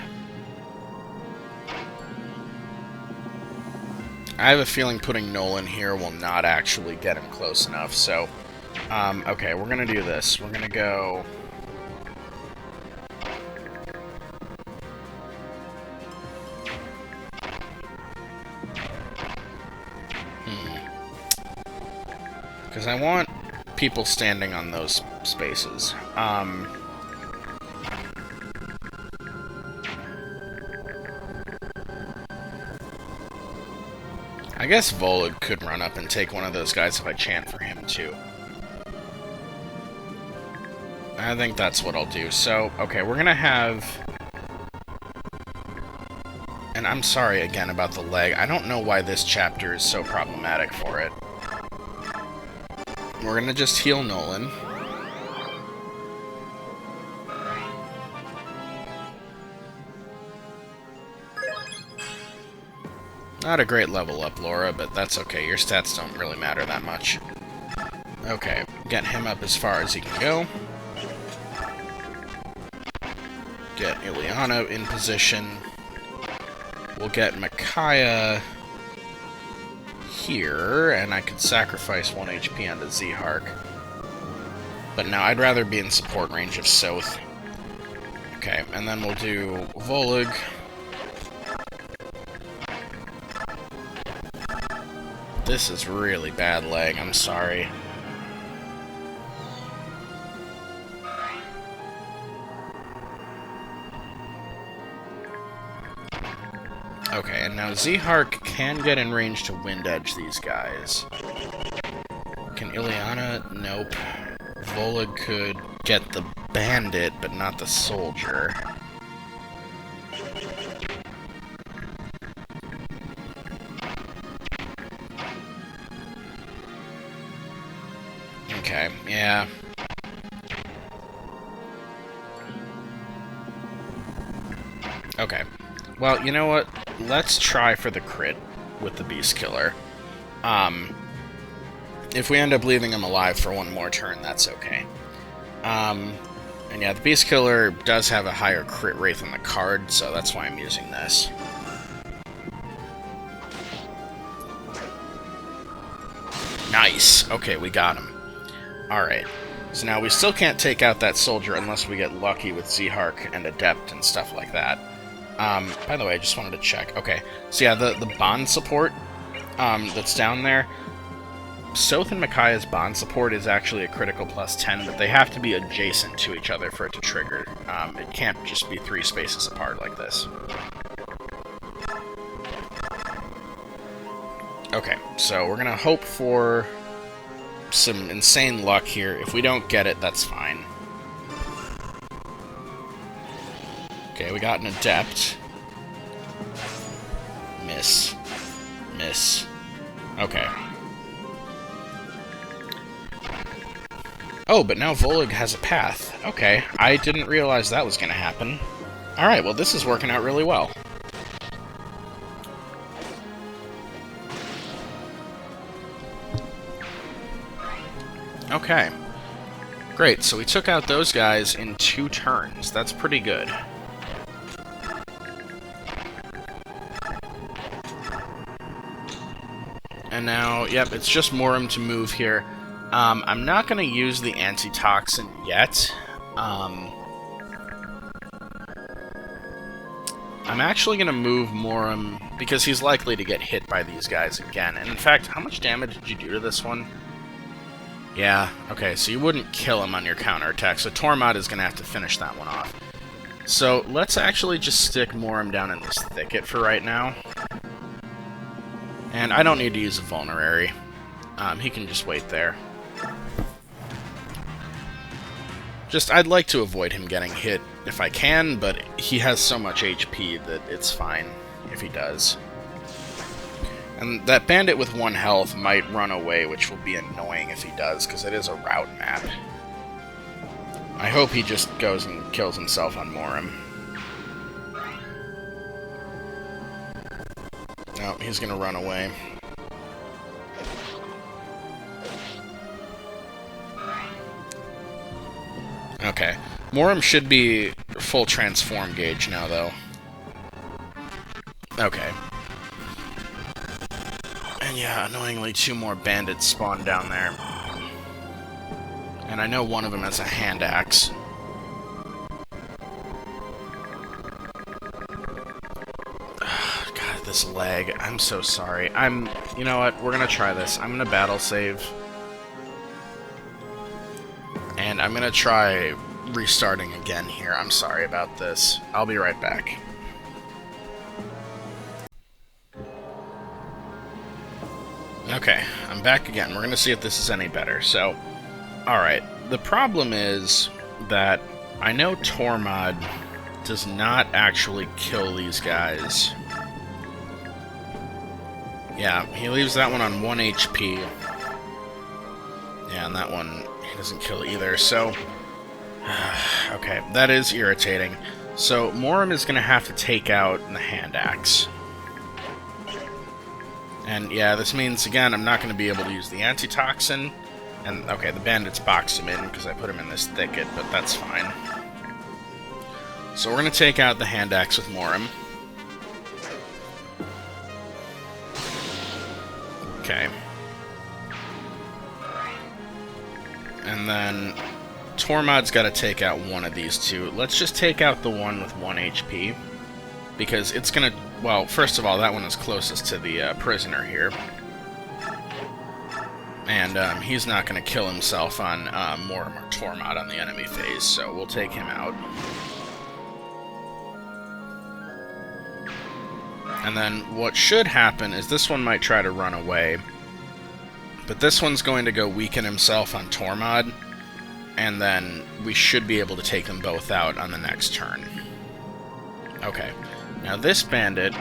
S1: I have a feeling putting Nolan here will not actually get him close enough, so... okay, we're gonna do this. We're gonna go... Because I want people standing on those spaces. I guess Volug could run up and take one of those guys if I chant for him, too. I think that's what I'll do. So, okay, we're gonna have... And I'm sorry again about the leg. I don't know why this chapter is so problematic for it. We're gonna just heal Nolan. Not a great level up, Laura, but that's okay. Your stats don't really matter that much. Okay, get him up as far as he can go. Get Ileana in position. We'll get Micaiah here, and I could sacrifice 1 HP onto Zhark. But no, I'd rather be in support range of Soth. Okay, and then we'll do Volug. This is really bad leg, I'm sorry. Okay, and now Zhark can get in range to wind edge these guys. Can Ileana? Nope. Volug could get the bandit, but not the soldier. Okay, yeah. Okay. Well, you know what? Let's try for the crit with the Beast Killer. If we end up leaving him alive for one more turn, that's okay. And yeah, the Beast Killer does have a higher crit rate than the card, so that's why I'm using this. Nice! Okay, we got him. Alright. So now we still can't take out that soldier unless we get lucky with Zhark and Adept and stuff like that. By the way, I just wanted to check. Okay, so yeah, the bond support that's down there, Soth and Micaiah's bond support is actually a critical +10, but they have to be adjacent to each other for it to trigger. It can't just be 3 spaces apart like this. Okay, so we're gonna hope for some insane luck here. If we don't get it, that's fine. Okay, we got an Adept. Miss. Miss. Okay. Oh, but now Volug has a path. Okay, I didn't realize that was gonna happen. Alright, well this is working out really well. Okay. Great, so we took out those guys in 2 turns. That's pretty good. And now, yep, it's just Morum to move here. I'm not going to use the antitoxin yet. I'm actually going to move Morum because he's likely to get hit by these guys again. And in fact, how much damage did you do to this one? Yeah, okay, so you wouldn't kill him on your counterattack, so Tormod is going to have to finish that one off. So let's actually just stick Morum down in this thicket for right now. And I don't need to use a vulnerary. He can just wait there. I'd like to avoid him getting hit if I can, but he has so much HP that it's fine if he does. And that bandit with 1 health might run away, which will be annoying if he does, because it is a route map. I hope he just goes and kills himself on Morum. No, he's gonna run away. Okay. Morum should be full transform gauge now, though. Okay. And yeah, annoyingly, 2 more bandits spawn down there. And I know one of them has a hand axe. God, this lag. I'm so sorry. You know what? We're gonna try this. I'm gonna battle save. And I'm gonna try restarting again here. I'm sorry about this. I'll be right back. Okay, I'm back again. We're gonna see if this is any better. So, alright. The problem is that I know Tormod does not actually kill these guys. Yeah, he leaves that one on 1 HP. Yeah, and that one, he doesn't kill either, so... okay, that is irritating. So, Morum is going to have to take out the hand axe. And yeah, this means, again, I'm not going to be able to use the antitoxin. And, okay, the bandits box him in because I put him in this thicket, but that's fine. So we're going to take out the hand axe with Morum. Okay. And then Tormod's got to take out one of these 2. Let's just take out the one with 1 HP. Because it's going to... Well, first of all, that one is closest to the prisoner here. And he's not going to kill himself on Morum or Tormod on the enemy phase, so we'll take him out. And then what should happen is this one might try to run away. But this one's going to go weaken himself on Tormod. And then we should be able to take them both out on the next turn. Okay. Now this bandit,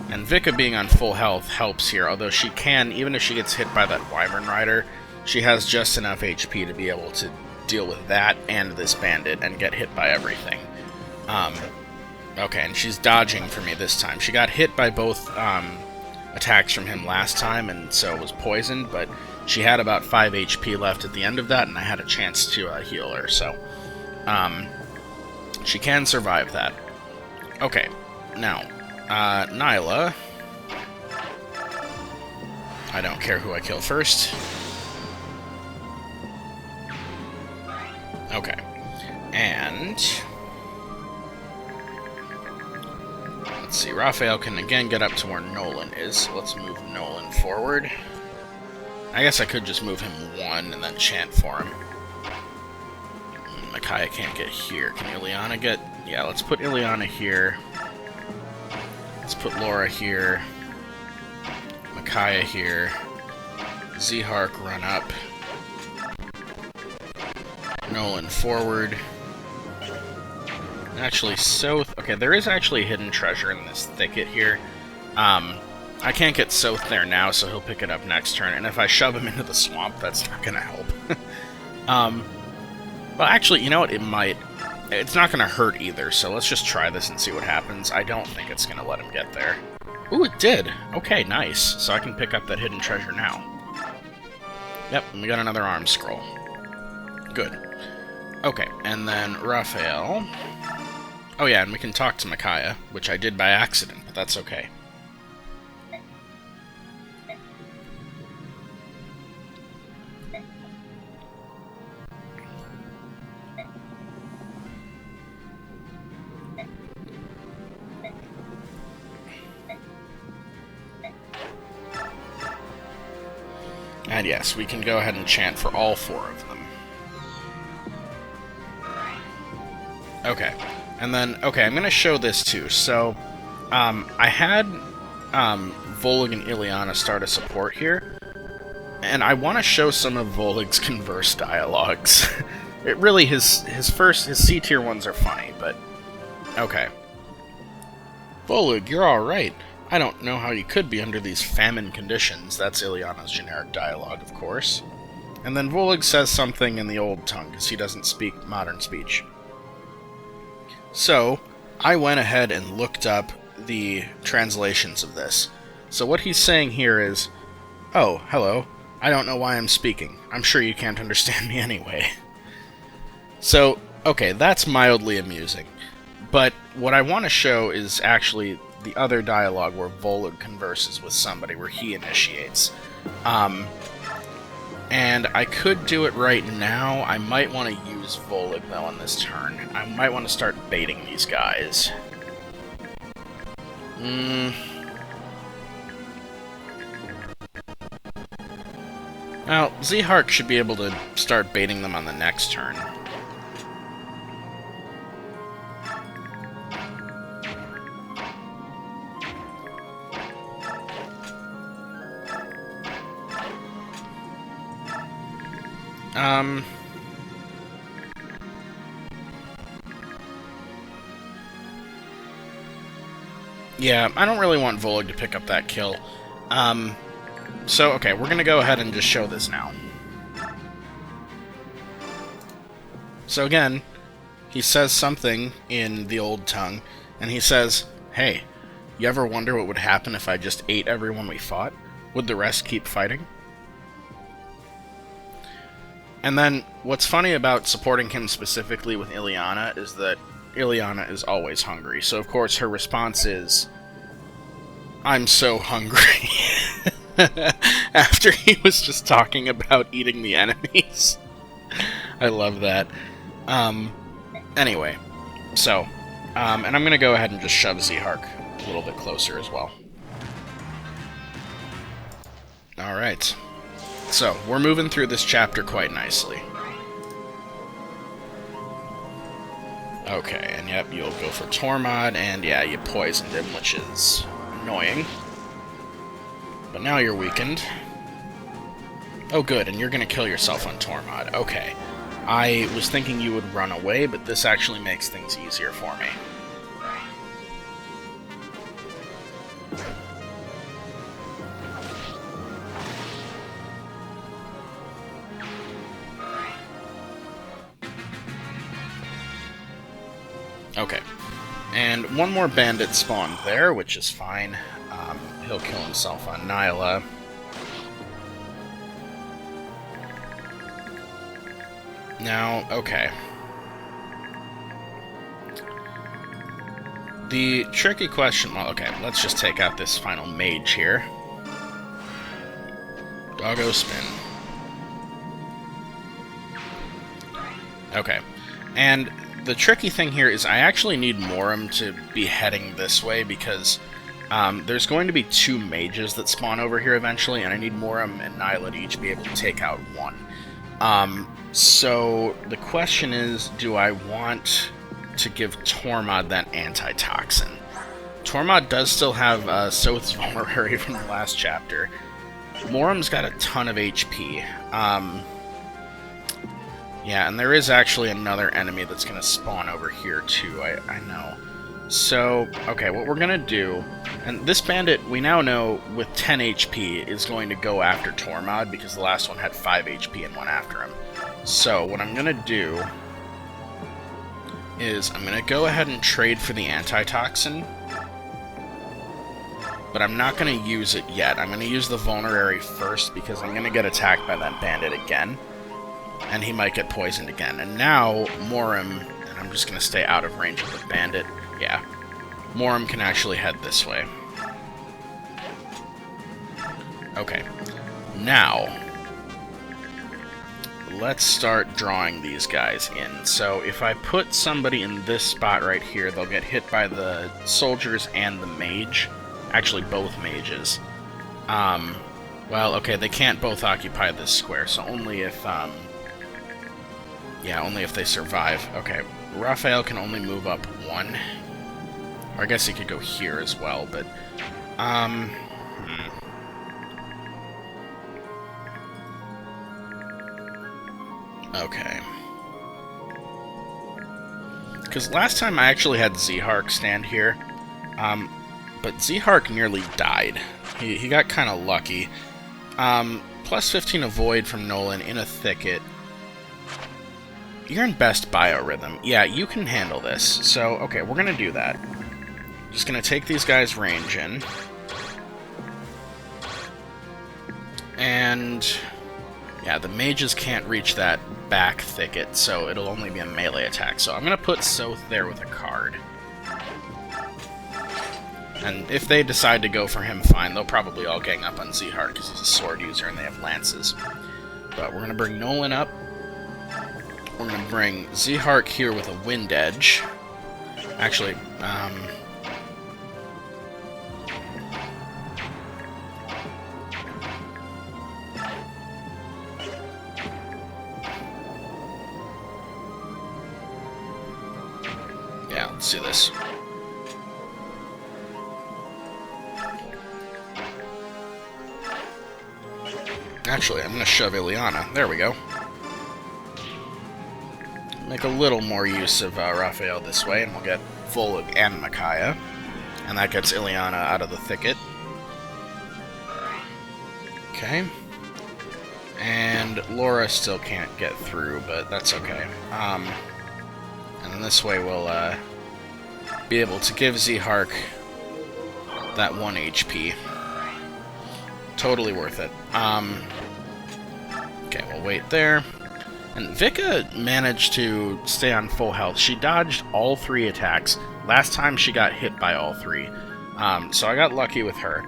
S1: and Vika being on full health helps here, although she can, even if she gets hit by that Wyvern Rider, she has just enough HP to be able to deal with that and this bandit and get hit by everything. Okay, and she's dodging for me this time. She got hit by both attacks from him last time, and so was poisoned, but she had about 5 HP left at the end of that, and I had a chance to heal her, so she can survive that. Okay, now, Nyla. I don't care who I kill first. Okay, and... let's see, Raphael can again get up to where Nolan is, so let's move Nolan forward. I guess I could just move him 1 and then chant for him. Micaiah can't get here. Can Ileana get... yeah, let's put Ileana here. Let's put Laura here. Micaiah here. Zehark run up. Nolan forward. Actually, Soth... okay, there is actually a hidden treasure in this thicket here. I can't get Soth there now, so he'll pick it up next turn. And if I shove him into the swamp, that's not gonna help. Well, actually, you know what? It might. It's not going to hurt either, so let's just try this and see what happens. I don't think it's going to let him get there. Ooh, it did! Okay, nice. So I can pick up that hidden treasure now. Yep, and we got another arm scroll. Good. Okay, and then Raphael. Oh yeah, and we can talk to Micaiah, which I did by accident, but that's okay. And yes, we can go ahead and chant for all 4 of them. Okay. And then, okay, I'm going to show this too. So, I had Volig and Ileana start a support here, and I want to show some of Volig's converse dialogues. It really, his C tier ones are funny, but okay. Volig, you're alright. I don't know how you could be under these famine conditions. That's Ileana's generic dialogue, of course. And then Volig says something in the old tongue, because he doesn't speak modern speech. So, I went ahead and looked up the translations of this. So what he's saying here is, "Oh, hello. I don't know why I'm speaking. I'm sure you can't understand me anyway." So, okay, that's mildly amusing. But what I want to show is actually the other dialogue where Volig converses with somebody, where he initiates. And I could do it right now. I might want to use Volig, though, on this turn. I might want to start baiting these guys. Well, Zehark should be able to start baiting them on the next turn. Yeah, I don't really want Volig to pick up that kill. So, okay, we're gonna go ahead and just show this now. So again, he says something in the old tongue, and he says, "Hey, you ever wonder what would happen if I just ate everyone we fought? Would the rest keep fighting?" And then, what's funny about supporting him specifically with Ileana is that Ileana is always hungry. So, of course, her response is, "I'm so hungry." After he was just talking about eating the enemies. I love that. Anyway, so, and I'm going to go ahead and just shove Zehark a little bit closer as well. Alright. So, we're moving through this chapter quite nicely. Okay, and yep, you'll go for Tormod, and yeah, you poisoned him, which is annoying. But now you're weakened. Oh good, and you're gonna kill yourself on Tormod. Okay. I was thinking you would run away, but this actually makes things easier for me. Okay. And one more bandit spawned there, which is fine. He'll kill himself on Nyla. Now, okay. The tricky question... Well, okay, let's just take out this final mage here. Doggo spin. Okay. And the tricky thing here is I actually need Moram to be heading this way because there's going to be 2 mages that spawn over here eventually, and I need Moram and Nyla to each be able to take out one. So the question is, do I want to give Tormod that antitoxin? Tormod does still have Soth's Vulnerary from the last chapter. Moram's got a ton of HP. Yeah, and there is actually another enemy that's going to spawn over here too, I know. So, okay, what we're going to do... And this bandit, we now know, with 10 HP, is going to go after Tormod, because the last one had 5 HP and went after him. So, what I'm going to do is I'm going to go ahead and trade for the antitoxin, but I'm not going to use it yet. I'm going to use the vulnerary first because I'm going to get attacked by that bandit again, and he might get poisoned again. And now, Morim, and I'm just going to stay out of range of the bandit. Yeah, Morim can actually head this way. Okay, now, let's start drawing these guys in. So if I put somebody in this spot right here, they'll get hit by the soldiers and the mage. Actually, both mages. Well, okay, they can't both occupy this square, so only if, yeah, only if they survive. Okay, Raphael can only move up one. Or I guess he could go here as well, but, Okay. Because last time I actually had Zehark stand here, but Zehark nearly died. He got kind of lucky. Plus 15 avoid from Nolan in a thicket. You're in best biorhythm. Yeah, you can handle this. So, okay, we're going to do that. Just going to take these guys' range in. And yeah, the mages can't reach that back thicket, so it'll only be a melee attack. So I'm going to put Soth there with a card. And if they decide to go for him, fine. They'll probably all gang up on Zehark because he's a sword user and they have lances. But we're going to bring Nolan up. We're going to bring Zehark here with a wind edge. Actually, yeah, let's do this. Actually, I'm going to shove Ileana. There we go. Make a little more use of Raphael this way, and we'll get Volug and Micaiah. And that gets Ileana out of the thicket. Okay. And Laura still can't get through, but that's okay. And then this way we'll be able to give Zehark that 1 HP. Totally worth it. Okay, we'll wait there. And Vika managed to stay on full health. She dodged all 3 attacks. Last time she got hit by all 3. So I got lucky with her.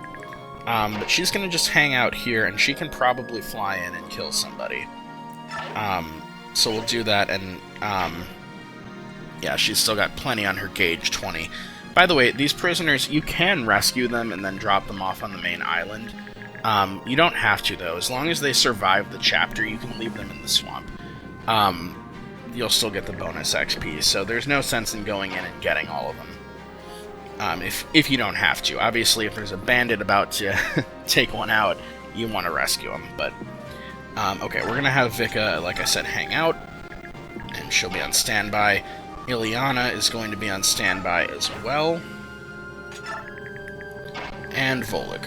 S1: But she's going to just hang out here, and she can probably fly in and kill somebody. So we'll do that, and yeah, she's still got plenty on her gauge 20. By the way, these prisoners, you can rescue them and then drop them off on the main island. You don't have to, though. As long as they survive the chapter, you can leave them in the swamp. You'll still get the bonus XP, so there's no sense in going in and getting all of them. If you don't have to. Obviously, if there's a bandit about to take one out, you want to rescue him. But, okay, we're going to have Vika, like I said, hang out, and she'll be on standby. Ileana is going to be on standby as well. And Volug.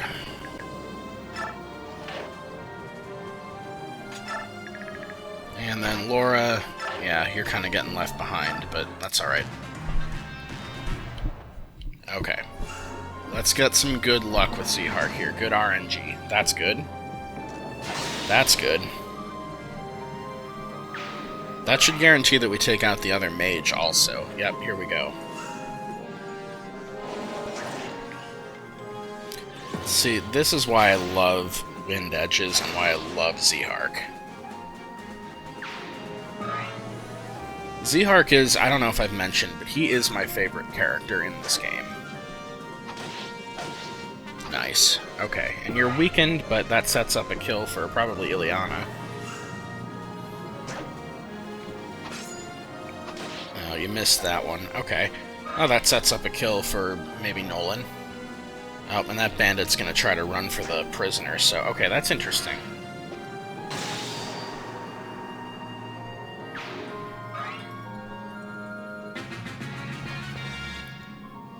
S1: And then Laura, yeah, you're kind of getting left behind, but that's alright. Okay. Let's get some good luck with Zehark here. Good RNG. That's good. That's good. That should guarantee that we take out the other mage also. Yep, here we go. See, this is why I love Wind Edges and why I love Zehark. Zehark is, I don't know if I've mentioned, but he is my favorite character in this game. Nice. Okay, and you're weakened, but that sets up a kill for probably Ileana. Oh, you missed that one. Okay. Oh, that sets up a kill for maybe Nolan. Oh, and that bandit's gonna try to run for the prisoner, so okay, that's interesting.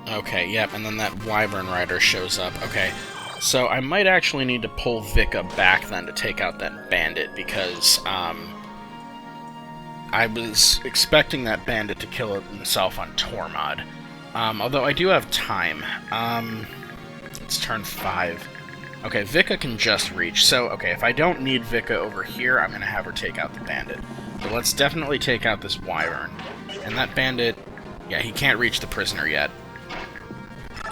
S1: Okay, yep, and then that Wyvern Rider shows up. Okay, so I might actually need to pull Vika back then to take out that bandit, because, I was expecting that bandit to kill himself on Tormod. Although I do have time. It's turn 5. Okay, Vika can just reach. So, okay, if I don't need Vika over here, I'm going to have her take out the bandit. But let's definitely take out this wyvern. And that bandit... Yeah, he can't reach the prisoner yet.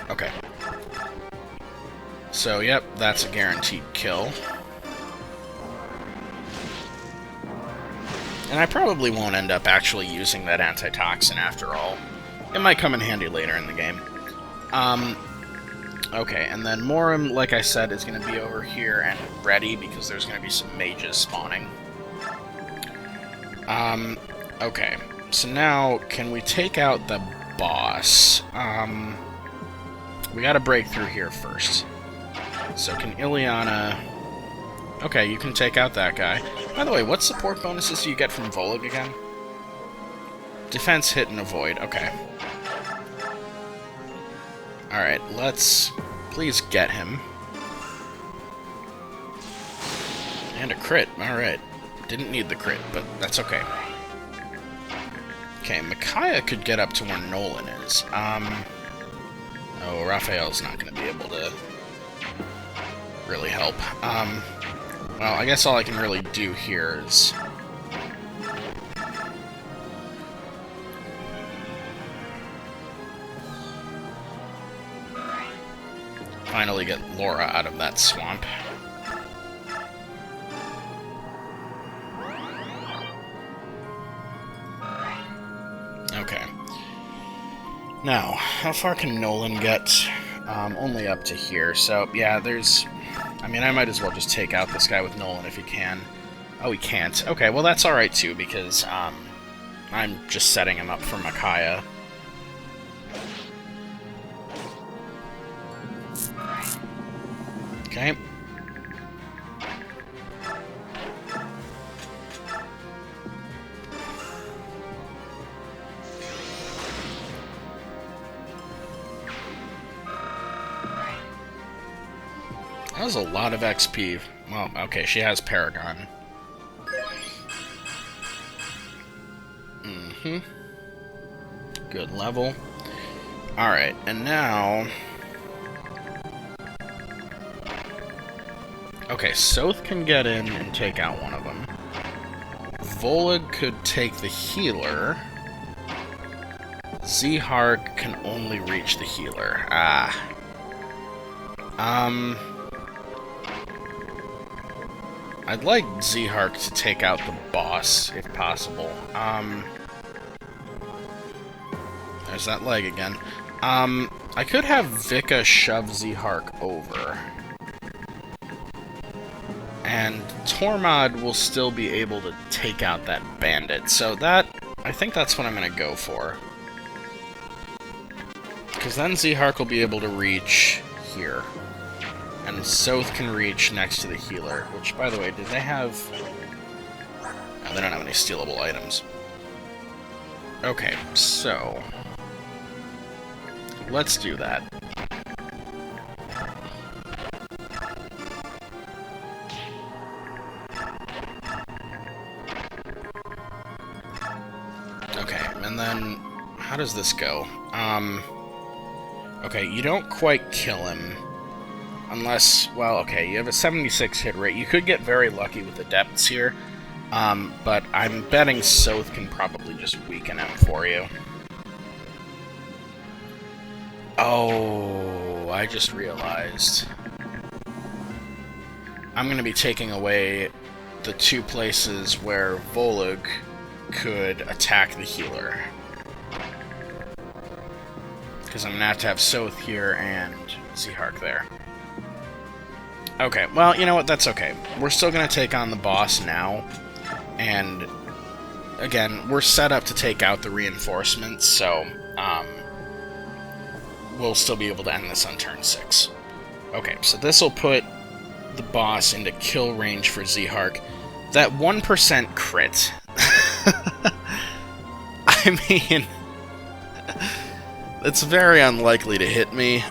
S1: Okay. So, yep, that's a guaranteed kill. And I probably won't end up actually using that antitoxin after all. It might come in handy later in the game. Okay, and then Morim, like I said, is going to be over here and ready because there's going to be some mages spawning. Okay, so now, can we take out the boss? We gotta break through here first. So can Ileana... Okay, you can take out that guy. By the way, what support bonuses do you get from Volag again? Defense, hit, and avoid. Okay. Alright, let's please get him. And a crit. Alright. Didn't need the crit, but that's okay. Okay, Micaiah could get up to where Nolan is. Oh, Raphael's not going to be able to really help. Well, I guess all I can really do here is... finally get Laura out of that swamp. Okay. Now, how far can Nolan get? Only up to here, so yeah, there's... I mean, I might as well just take out this guy with Nolan if he can. Oh, he can't. Okay, well that's alright too, because I'm just setting him up for Micaiah. Okay. That was a lot of XP. Well, okay, she has Paragon. Good level. Alright, and now... Okay, Soth can get in and take out one of them. Volag could take the healer. Zihark can only reach the healer. Ah. I'd like Zihark to take out the boss, if possible. There's that leg again. I could have Vika shove Zihark over. And Tormod will still be able to take out that bandit. So that, I think that's what I'm going to go for. Because then Zihark will be able to reach here. And Soth can reach next to the healer. Which, by the way, did they have... No, they don't have any stealable items. Okay, so... let's do that. Okay, and then... how does this go? Okay, you don't quite kill him. Unless, well, okay, you have a 76 hit rate. You could get very lucky with the depths here. But I'm betting Soth can probably just weaken him for you. Oh, I just realized. I'm going to be taking away the two places where Volag could attack the healer. Because I'm going to have Soth here and Zihark there. Okay, well, you know what, that's okay. We're still going to take on the boss now. And, again, we're set up to take out the reinforcements, so, we'll still be able to end this on turn 6. Okay, so this will put the boss into kill range for Zihark. That 1% crit... I mean... it's very unlikely to hit me.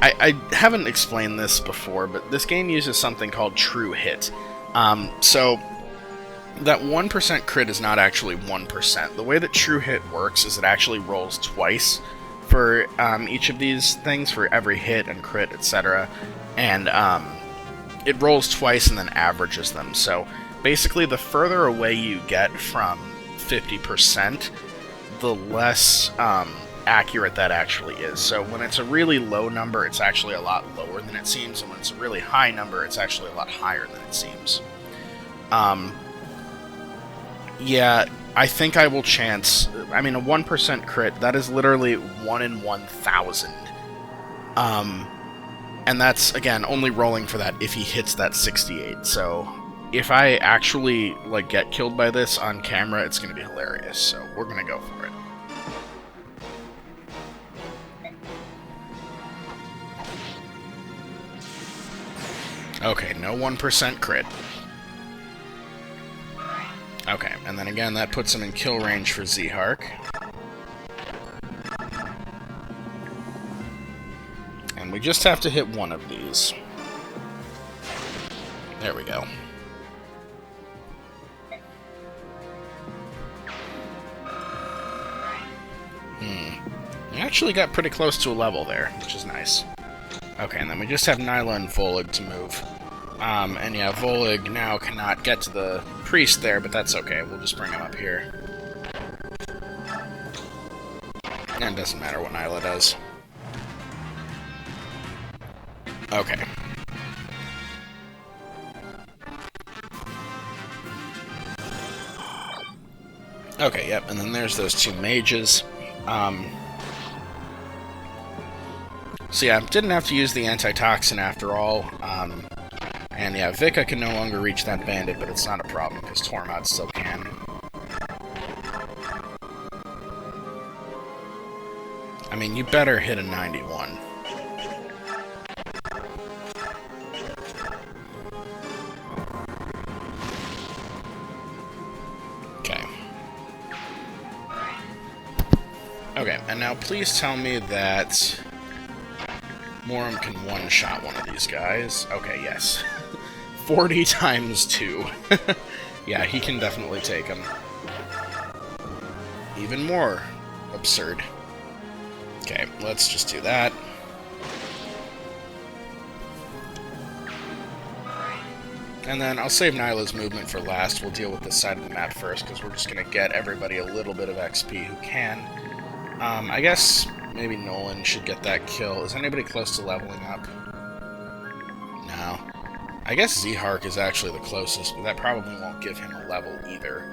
S1: I haven't explained this before, but this game uses something called True Hit. So, that 1% crit is not actually 1%. The way that true hit works is it actually rolls twice for each of these things, for every hit and crit, etc. And it rolls twice and then averages them. So basically, the further away you get from 50%, the less accurate that actually is. So when it's a really low number, it's actually a lot lower than it seems, and when it's a really high number, it's actually a lot higher than it seems. Yeah, I think I will chance... I mean, a 1% crit, that is literally 1 in 1,000. And that's, again, only rolling for that if he hits that 68. So if I actually, like, get killed by this on camera, it's going to be hilarious. So we're going to go for it. Okay, no 1% crit. Okay, and then again, that puts him in kill range for Z-Hark. And we just have to hit one of these. There we go. We actually got pretty close to a level there, which is nice. Okay, and then we just have Nyla and Volig to move. And yeah, Volig now cannot get to the priest there, but that's okay. We'll just bring him up here. And it doesn't matter what Nyla does. Okay. Okay, yep, and then there's those two mages. So yeah, didn't have to use the antitoxin after all. And yeah, Vika can no longer reach that bandit, but it's not a problem, because Tormod still can. I mean, you better hit a 91. Okay. Okay, and now please tell me that Moram can one-shot one of these guys. Okay, yes. 40 times 2. Yeah, he can definitely take him. Even more absurd. Okay, let's just do that. And then I'll save Nyla's movement for last. We'll deal with this side of the map first, because we're just going to get everybody a little bit of XP who can. I guess maybe Nolan should get that kill. Is anybody close to leveling up? No. I guess Z-Hark is actually the closest, but that probably won't give him a level either.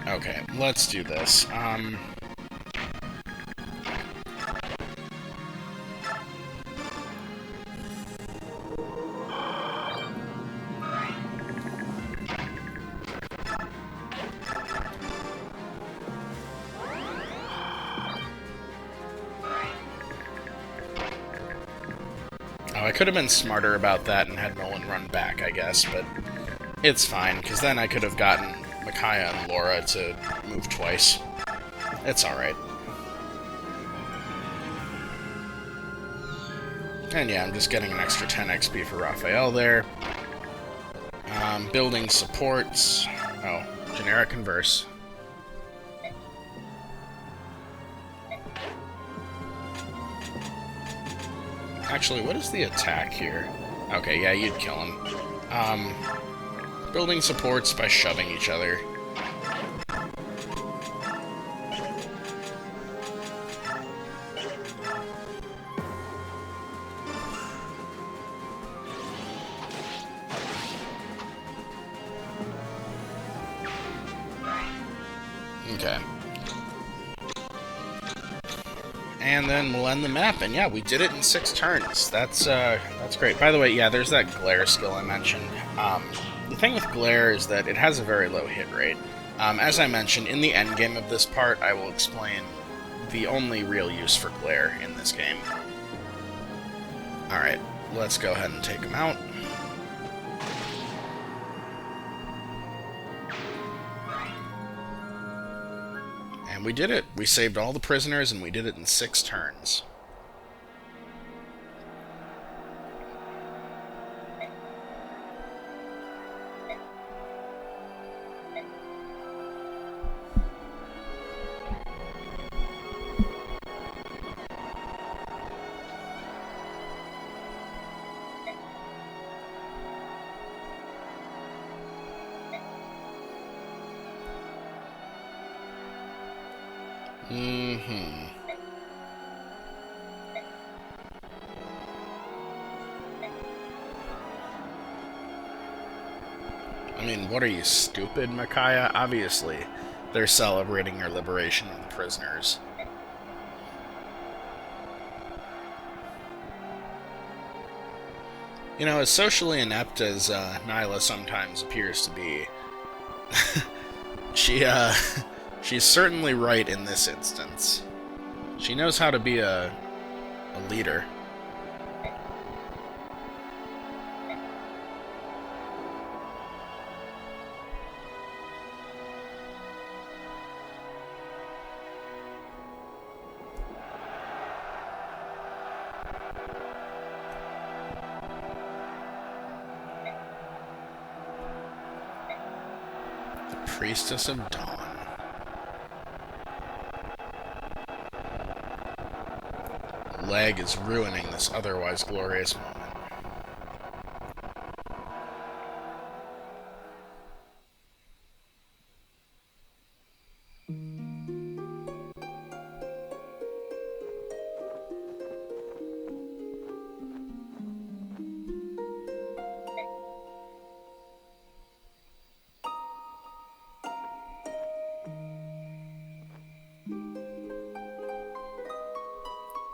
S1: Okay, let's do this. I could have been smarter about that and had Nolan run back, I guess, but it's fine, because then I could have gotten Micaiah and Laura to move twice. It's alright. And yeah, I'm just getting an extra 10 XP for Raphael there. Building supports. Oh, generic converse. Actually, what is the attack here? Okay, yeah, you'd kill him. Building supports by shoving each other. Okay. And then we'll end the map, and yeah, we did it in 6 turns. That's great. By the way, yeah, there's that glare skill I mentioned. The thing with glare is that it has a very low hit rate. As I mentioned, in the end game of this part, I will explain the only real use for glare in this game. Alright, let's go ahead and take him out. And we did it. We saved all the prisoners, and we did it in 6 turns. I mean, what are you, stupid, Micaiah? Obviously, they're celebrating your liberation of the prisoners. You know, as socially inept as Nyla sometimes appears to be, she, she's certainly right in this instance. She knows how to be a leader. Priestess of Dawn. Leg is ruining this otherwise glorious moment.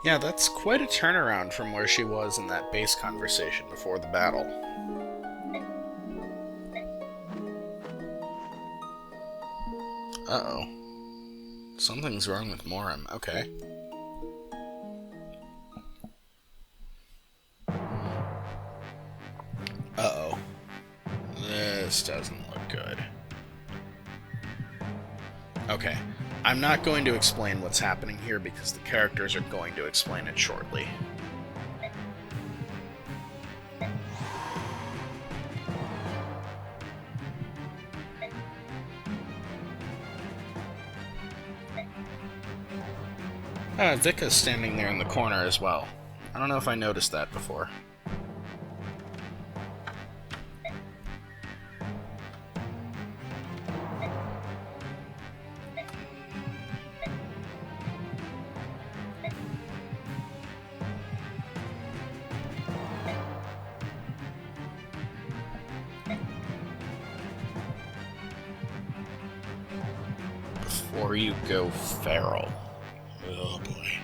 S1: Yeah, that's quite a turnaround from where she was in that base conversation before the battle. Uh-oh. Something's wrong with Morim. Okay. Uh-oh. This doesn't look good. Okay. I'm not going to explain what's happening here because the characters are going to explain it shortly. Vika's standing there in the corner as well. I don't know if I noticed that before. Before you go feral. Oh boy.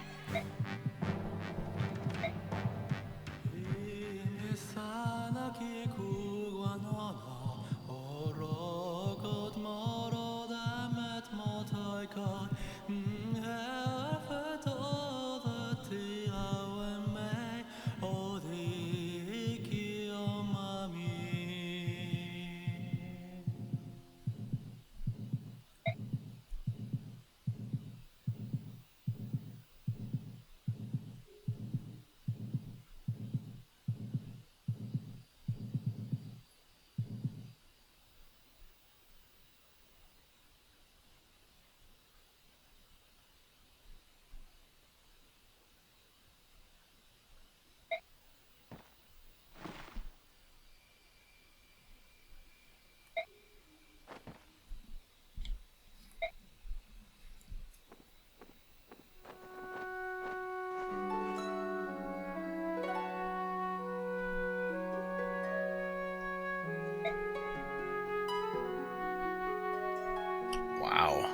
S1: Wow.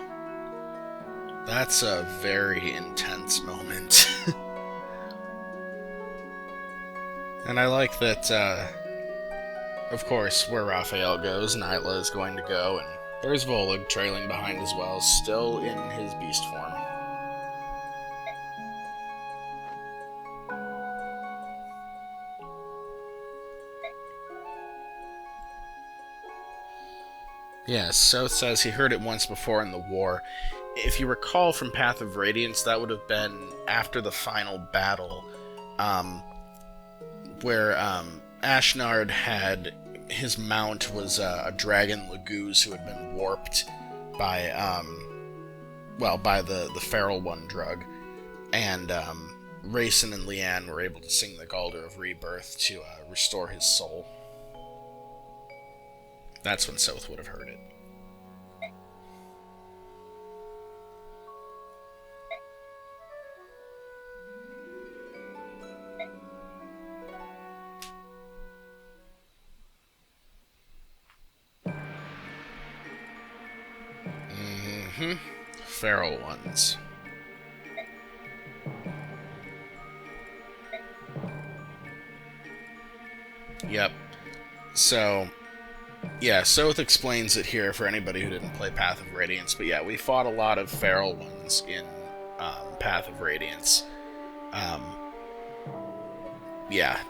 S1: That's a very intense moment. And I like that, of course, where Raphael goes, Nyla is going to go, and there's Volig trailing behind as well, still in his beast form. Yes, Soth says he heard it once before in the war. If you recall from Path of Radiance, that would have been after the final battle, where Ashnard had his mount was a dragon Laguz who had been warped by by the feral one drug, and Rayson and Leanne were able to sing the Galder of Rebirth to restore his soul. That's when Soth would have heard it. Feral ones. Yep. So, yeah, Soth explains it here for anybody who didn't play Path of Radiance, but yeah, we fought a lot of feral ones in Path of Radiance. Yeah.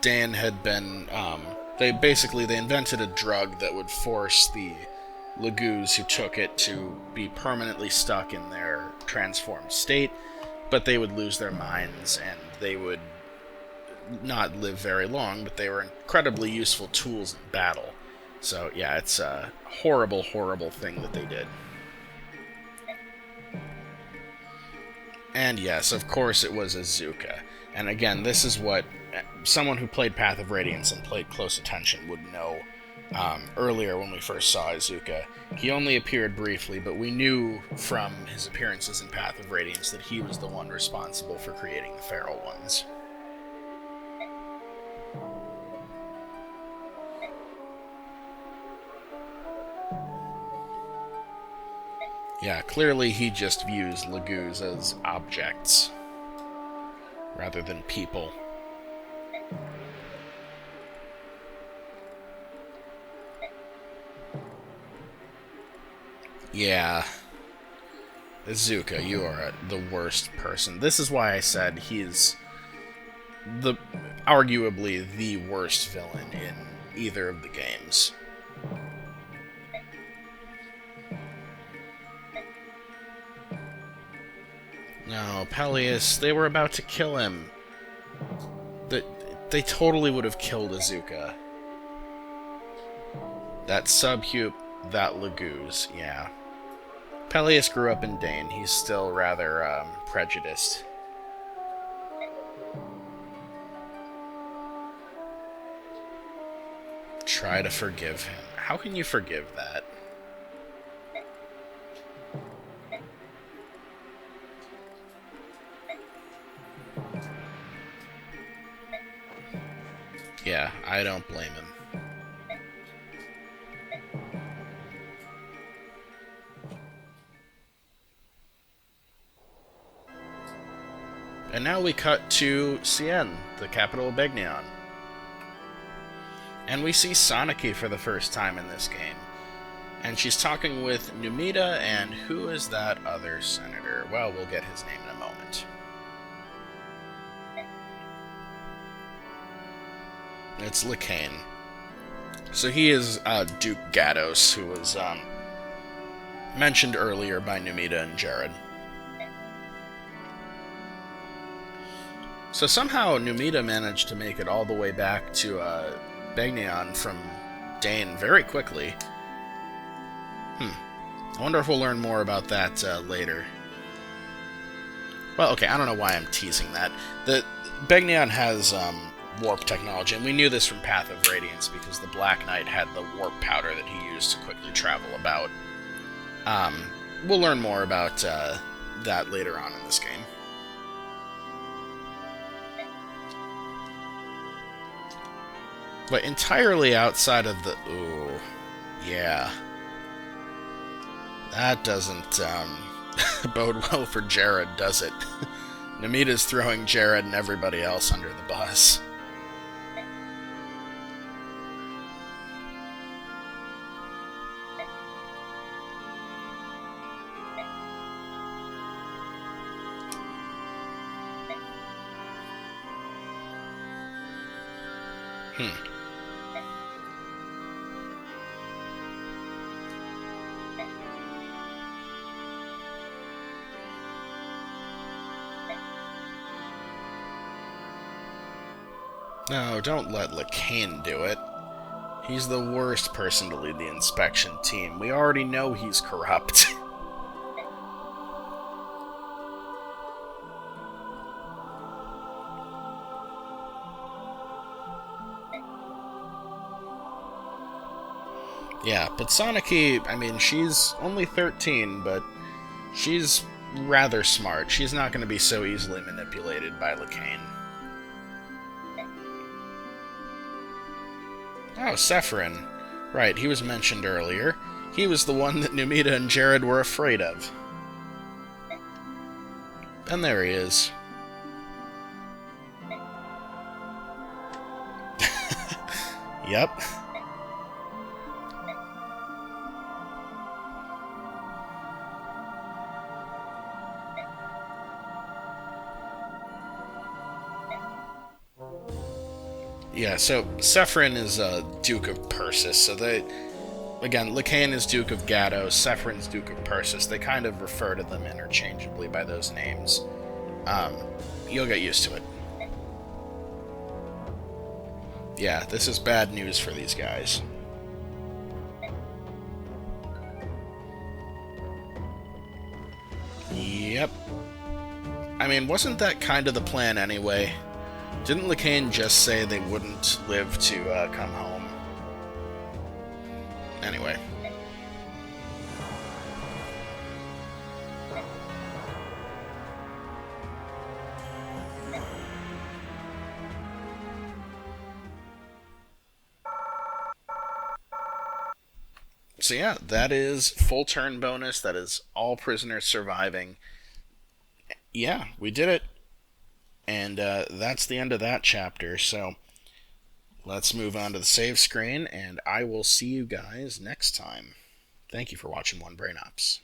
S1: Dan had been, they invented a drug that would force the Lagoos who took it to be permanently stuck in their transformed state, but they would lose their minds and they would not live very long, but they were incredibly useful tools in battle. So yeah, it's a horrible, horrible thing that they did. And yes, of course it was Azuka. And again, this is what someone who played Path of Radiance and played close attention would know. Earlier when we first saw Azuka, he only appeared briefly, but we knew from his appearances in Path of Radiance that he was the one responsible for creating the feral ones. Yeah, clearly he just views Lagoos as objects rather than people. Yeah. Azuka, you are the worst person. This is why I said he's arguably the worst villain in either of the games. No, Peleus, they were about to kill him. They totally would have killed Azuka. That Subhupe, that Lagoos, yeah. Peleus grew up in Dane. He's still rather prejudiced. Try to forgive him. How can you forgive that? Yeah, I don't blame him. And now we cut to Sienne, the capital of Begnion. And we see Soniki for the first time in this game. And she's talking with Numida, and who is that other senator? Well, we'll get his name in a moment. It's Lycain. So he is Duke Gatos, who was mentioned earlier by Numida and Jared. So somehow Numida managed to make it all the way back to Begnion from Dane very quickly. I wonder if we'll learn more about that later. Well, okay, I don't know why I'm teasing that. The Begnion has warp technology, and we knew this from Path of Radiance because the Black Knight had the warp powder that he used to quickly travel about. We'll learn more about that later on in this game. But entirely outside of the... Ooh, yeah. That doesn't bode well for Jared, does it? Namida's throwing Jared and everybody else under the bus. No, don't let Lycain do it. He's the worst person to lead the inspection team. We already know he's corrupt. Yeah, but Soniki, I mean, she's only 13, but she's rather smart. She's not going to be so easily manipulated by Lycain. Oh, Sephirin. Right, he was mentioned earlier. He was the one that Numita and Jared were afraid of. And there he is. Yep. Yeah, so Sephirin is Duke of Persis, so they... Again, Lycaon is Duke of Gatto, Sephrin's Duke of Persis. They kind of refer to them interchangeably by those names. You'll get used to it. Yeah, this is bad news for these guys. Yep. I mean, wasn't that kind of the plan anyway? Didn't Lycaon just say they wouldn't live to come home? Anyway. So yeah, that is full turn bonus. That is all prisoners surviving. Yeah, we did it. And that's the end of that chapter. So let's move on to the save screen, and I will see you guys next time. Thank you for watching One Brain Ops.